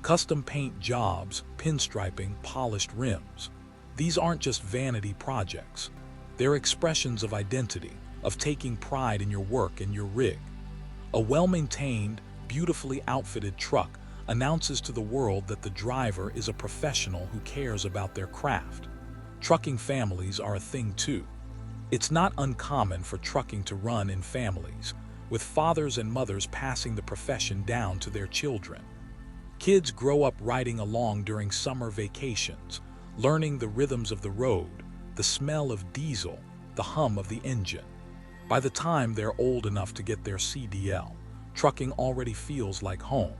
Custom paint jobs, pinstriping, polished rims. These aren't just vanity projects. They're expressions of identity, of taking pride in your work and your rig. A well-maintained, beautifully outfitted truck announces to the world that the driver is a professional who cares about their craft. Trucking families are a thing too. It's not uncommon for trucking to run in families, with fathers and mothers passing the profession down to their children. Kids grow up riding along during summer vacations, learning the rhythms of the road, the smell of diesel, the hum of the engine. By the time they're old enough to get their CDL, trucking already feels like home.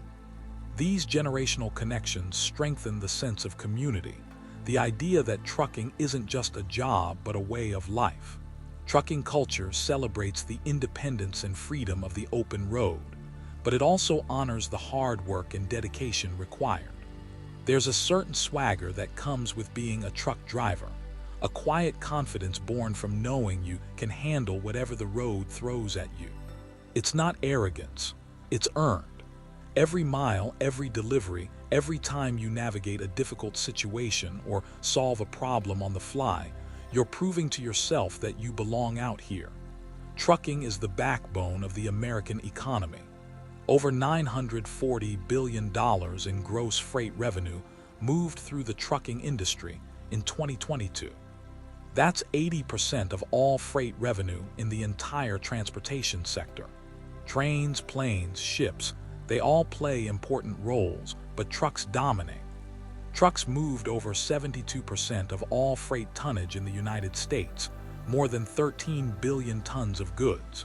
These generational connections strengthen the sense of community, the idea that trucking isn't just a job but a way of life. Trucking culture celebrates the independence and freedom of the open road, but it also honors the hard work and dedication required. There's a certain swagger that comes with being a truck driver, a quiet confidence born from knowing you can handle whatever the road throws at you. It's not arrogance, it's earned. Every mile, every delivery, every time you navigate a difficult situation or solve a problem on the fly, you're proving to yourself that you belong out here. Trucking is the backbone of the American economy. Over $940 billion in gross freight revenue moved through the trucking industry in 2022. That's 80% of all freight revenue in the entire transportation sector. Trains, planes, ships, they all play important roles, but trucks dominate. Trucks moved over 72% of all freight tonnage in the United States, more than 13 billion tons of goods.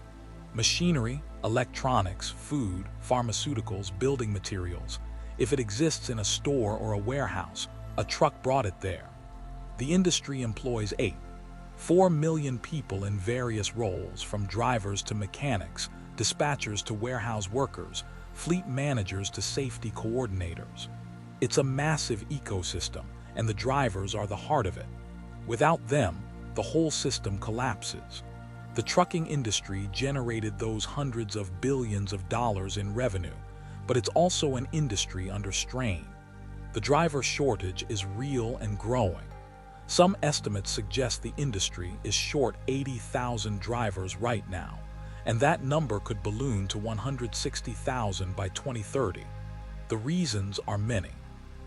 Machinery, electronics, food, pharmaceuticals, building materials. If it exists in a store or a warehouse, a truck brought it there. The industry employs 4 million people in various roles, from drivers to mechanics, dispatchers to warehouse workers, fleet managers to safety coordinators. It's a massive ecosystem, and the drivers are the heart of it. Without them, the whole system collapses. The trucking industry generated those hundreds of billions of dollars in revenue, but it's also an industry under strain. The driver shortage is real and growing. Some estimates suggest the industry is short 80,000 drivers right now, and that number could balloon to 160,000 by 2030. The reasons are many.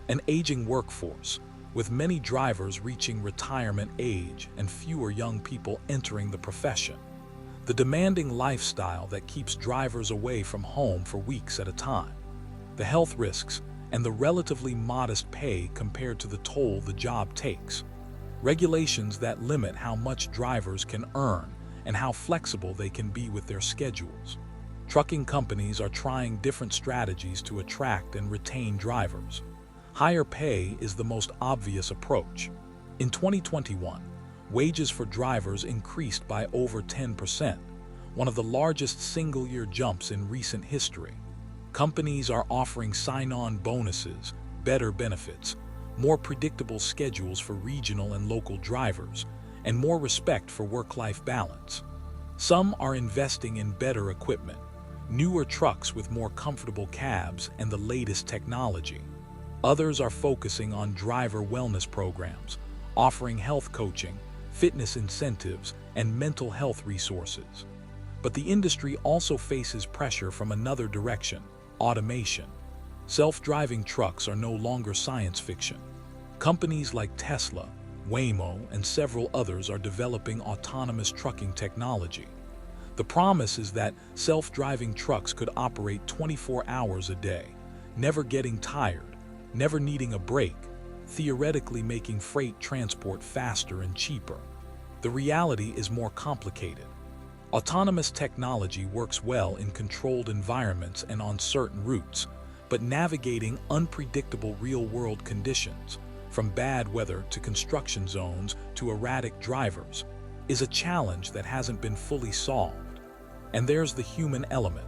An aging workforce, with many drivers reaching retirement age and fewer young people entering the profession. The demanding lifestyle that keeps drivers away from home for weeks at a time. The health risks and the relatively modest pay compared to the toll the job takes. Regulations that limit how much drivers can earn and how flexible they can be with their schedules. Trucking companies are trying different strategies to attract and retain drivers. Higher pay is the most obvious approach. In 2021, wages for drivers increased by over 10%, one of the largest single-year jumps in recent history. Companies are offering sign-on bonuses, better benefits, more predictable schedules for regional and local drivers, and more respect for work-life balance. Some are investing in better equipment, newer trucks with more comfortable cabs and the latest technology. Others are focusing on driver wellness programs, offering health coaching, fitness incentives, and mental health resources. But the industry also faces pressure from another direction: automation. Self-driving trucks are no longer science fiction. Companies like Tesla, Waymo, and several others are developing autonomous trucking technology. The promise is that self-driving trucks could operate 24 hours a day, never getting tired, never needing a break, theoretically making freight transport faster and cheaper. The reality is more complicated. Autonomous technology works well in controlled environments and on certain routes, but navigating unpredictable real-world conditions, from bad weather to construction zones to erratic drivers, is a challenge that hasn't been fully solved. And there's the human element.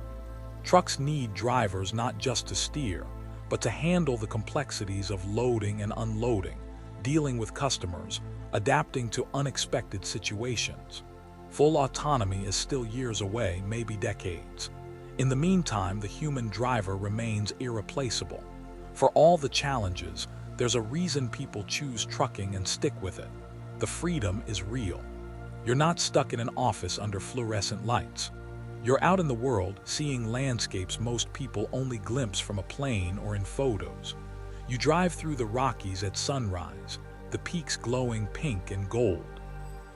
Trucks need drivers not just to steer, but to handle the complexities of loading and unloading, dealing with customers, adapting to unexpected situations. Full autonomy is still years away, maybe decades. In the meantime, the human driver remains irreplaceable. For all the challenges, there's a reason people choose trucking and stick with it. The freedom is real. You're not stuck in an office under fluorescent lights. You're out in the world, seeing landscapes most people only glimpse from a plane or in photos. You drive through the Rockies at sunrise, the peaks glowing pink and gold.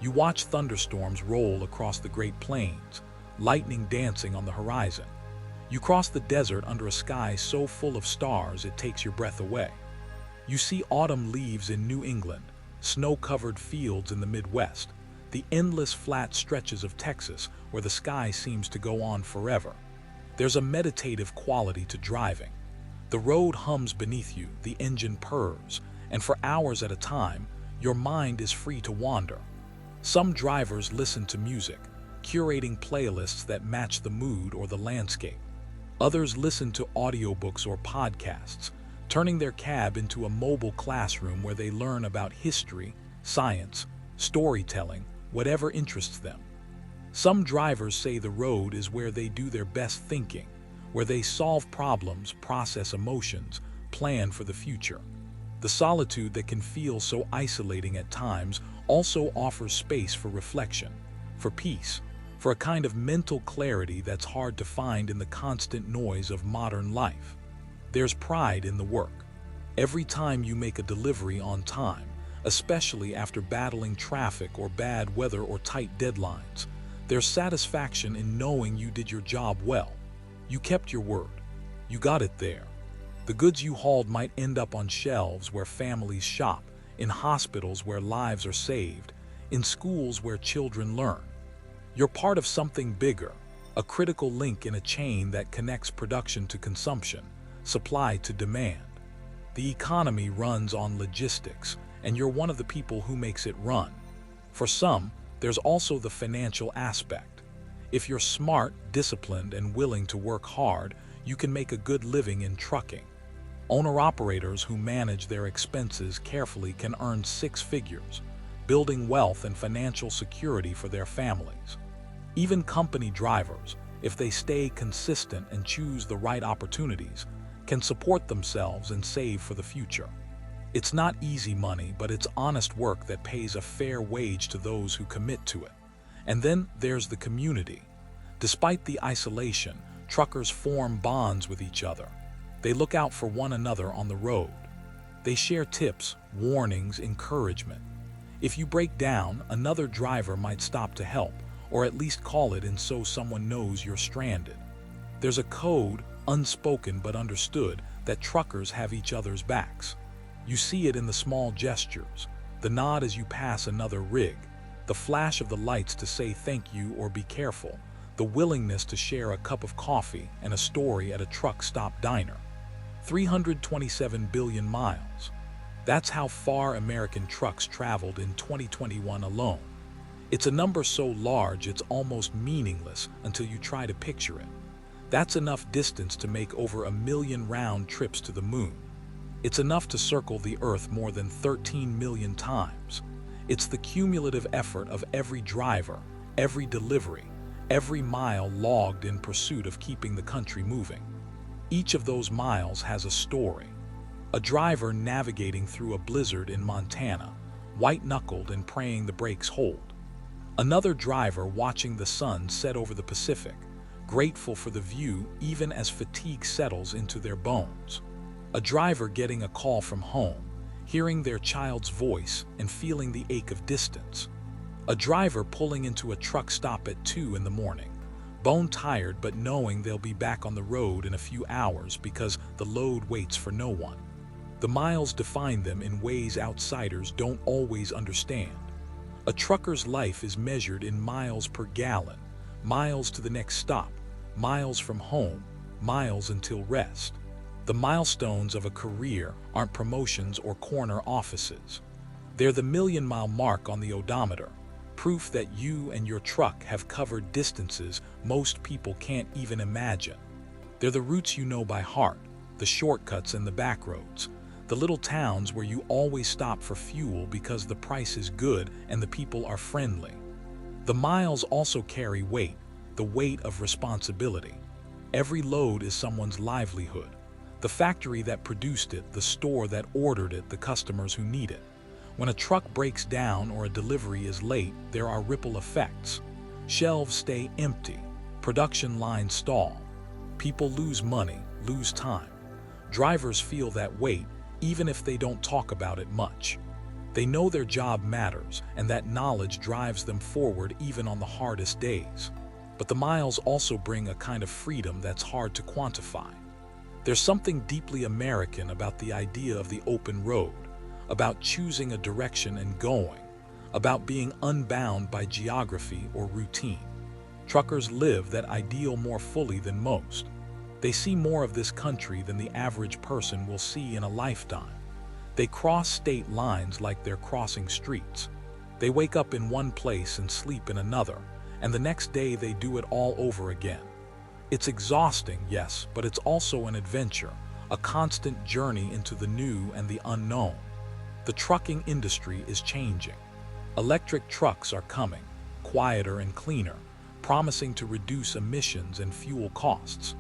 You watch thunderstorms roll across the Great Plains, lightning dancing on the horizon. You cross the desert under a sky so full of stars it takes your breath away. You see autumn leaves in New England, snow-covered fields in the Midwest, the endless flat stretches of Texas where the sky seems to go on forever. There's a meditative quality to driving. The road hums beneath you, the engine purrs, and for hours at a time, your mind is free to wander. Some drivers listen to music, curating playlists that match the mood or the landscape. Others listen to audiobooks or podcasts, turning their cab into a mobile classroom where they learn about history, science, storytelling, whatever interests them. Some drivers say the road is where they do their best thinking, where they solve problems, process emotions, plan for the future. The solitude that can feel so isolating at times also offers space for reflection, for peace, for a kind of mental clarity that's hard to find in the constant noise of modern life. There's pride in the work. Every time you make a delivery on time, especially after battling traffic or bad weather or tight deadlines, there's satisfaction in knowing you did your job well. You kept your word. You got it there. The goods you hauled might end up on shelves where families shop, in hospitals where lives are saved, in schools where children learn. You're part of something bigger, a critical link in a chain that connects production to consumption, supply to demand. The economy runs on logistics, and you're one of the people who makes it run. For some, there's also the financial aspect. If you're smart, disciplined, and willing to work hard, you can make a good living in trucking. Owner-operators who manage their expenses carefully can earn six figures, building wealth and financial security for their families. Even company drivers, if they stay consistent and choose the right opportunities, can support themselves and save for the future. It's not easy money, but it's honest work that pays a fair wage to those who commit to it. And then there's the community. Despite the isolation, truckers form bonds with each other. They look out for one another on the road. They share tips, warnings, encouragement. If you break down, another driver might stop to help, or at least call it in so someone knows you're stranded. There's a code, unspoken but understood, that truckers have each other's backs. You see it in the small gestures, the nod as you pass another rig, the flash of the lights to say thank you or be careful, the willingness to share a cup of coffee and a story at a truck stop diner. 327 billion miles. That's how far American trucks traveled in 2021 alone. It's a number so large it's almost meaningless until you try to picture it. That's enough distance to make over 1 million round trips to the moon. It's enough to circle the Earth more than 13 million times. It's the cumulative effort of every driver, every delivery, every mile logged in pursuit of keeping the country moving. Each of those miles has a story. A driver navigating through a blizzard in Montana, white-knuckled and praying the brakes hold. Another driver watching the sun set over the Pacific, grateful for the view even as fatigue settles into their bones. A driver getting a call from home, hearing their child's voice and feeling the ache of distance. A driver pulling into a truck stop at 2 in the morning, bone-tired but knowing they'll be back on the road in a few hours because the load waits for no one. The miles define them in ways outsiders don't always understand. A trucker's life is measured in miles per gallon, miles to the next stop, miles from home, miles until rest. The milestones of a career aren't promotions or corner offices. They're the million-mile mark on the odometer, proof that you and your truck have covered distances most people can't even imagine. They're the routes you know by heart, the shortcuts and the back roads, the little towns where you always stop for fuel because the price is good and the people are friendly. The miles also carry weight, the weight of responsibility. Every load is someone's livelihood. The factory that produced it, the store that ordered it, the customers who need it. When a truck breaks down or a delivery is late, there are ripple effects. Shelves stay empty, production lines stall. People lose money, lose time. Drivers feel that weight, even if they don't talk about it much. They know their job matters, and that knowledge drives them forward even on the hardest days. But the miles also bring a kind of freedom that's hard to quantify. There's something deeply American about the idea of the open road, about choosing a direction and going, about being unbound by geography or routine. Truckers live that ideal more fully than most. They see more of this country than the average person will see in a lifetime. They cross state lines like they're crossing streets. They wake up in one place and sleep in another, and the next day they do it all over again. It's exhausting, yes, but it's also an adventure, a constant journey into the new and the unknown. The trucking industry is changing. Electric trucks are coming, quieter and cleaner, promising to reduce emissions and fuel costs.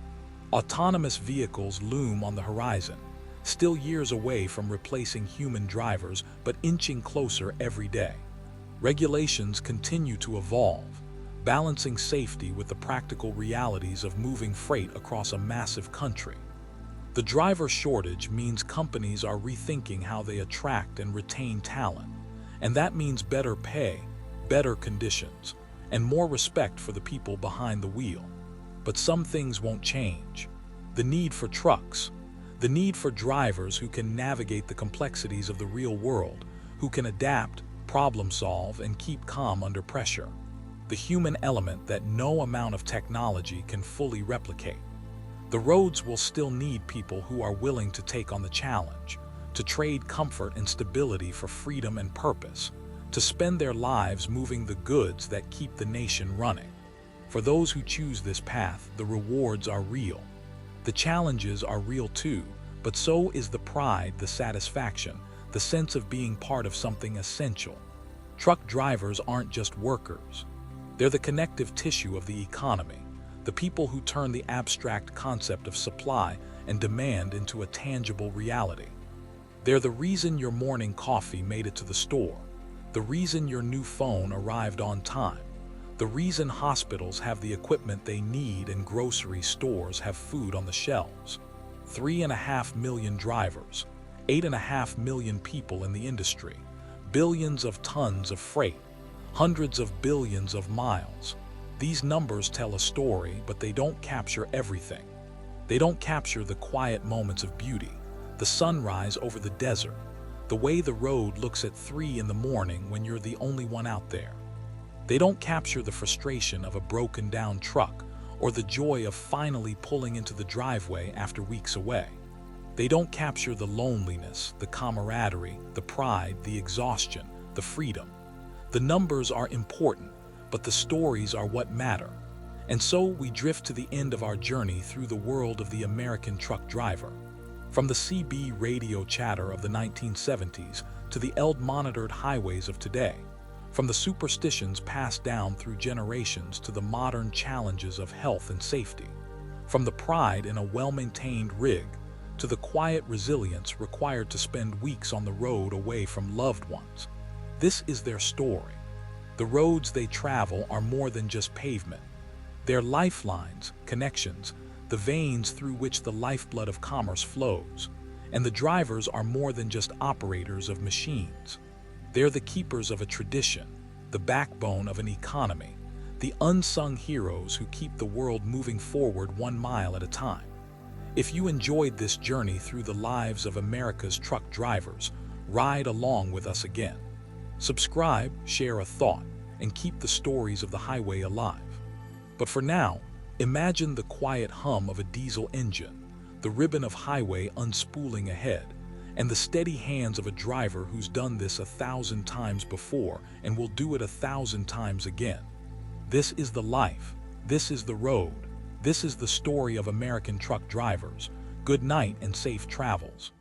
Autonomous vehicles loom on the horizon, still years away from replacing human drivers, but inching closer every day. Regulations continue to evolve, balancing safety with the practical realities of moving freight across a massive country. The driver shortage means companies are rethinking how they attract and retain talent, and that means better pay, better conditions, and more respect for the people behind the wheel. But some things won't change. The need for trucks, the need for drivers who can navigate the complexities of the real world, who can adapt, problem solve, and keep calm under pressure. The human element that no amount of technology can fully replicate. The roads will still need people who are willing to take on the challenge, to trade comfort and stability for freedom and purpose, to spend their lives moving the goods that keep the nation running. For those who choose this path, the rewards are real. The challenges are real too, but so is the pride, the satisfaction, the sense of being part of something essential. Truck drivers aren't just workers. They're the connective tissue of the economy, the people who turn the abstract concept of supply and demand into a tangible reality. They're the reason your morning coffee made it to the store, the reason your new phone arrived on time, the reason hospitals have the equipment they need and grocery stores have food on the shelves. 3.5 million drivers, 8.5 million people in the industry, billions of tons of freight, hundreds of billions of miles. These numbers tell a story, but they don't capture everything. They don't capture the quiet moments of beauty, the sunrise over the desert, the way the road looks at 3 in the morning when you're the only one out there. They don't capture the frustration of a broken down truck or the joy of finally pulling into the driveway after weeks away. They don't capture the loneliness, the camaraderie, the pride, the exhaustion, the freedom. The numbers are important, but the stories are what matter. And so we drift to the end of our journey through the world of the American truck driver. From the CB radio chatter of the 1970s to the ELD-monitored highways of today. From the superstitions passed down through generations to the modern challenges of health and safety. From the pride in a well-maintained rig to the quiet resilience required to spend weeks on the road away from loved ones. This is their story. The roads they travel are more than just pavement. They're lifelines, connections, the veins through which the lifeblood of commerce flows. And the drivers are more than just operators of machines. They're the keepers of a tradition, the backbone of an economy, the unsung heroes who keep the world moving forward 1 mile at a time. If you enjoyed this journey through the lives of America's truck drivers, ride along with us again. Subscribe, share a thought, and keep the stories of the highway alive. But for now, imagine the quiet hum of a diesel engine, the ribbon of highway unspooling ahead, and the steady hands of a driver who's done this 1,000 times before and will do it 1,000 times again. This is the life. This is the road. This is the story of American truck drivers. Good night and safe travels.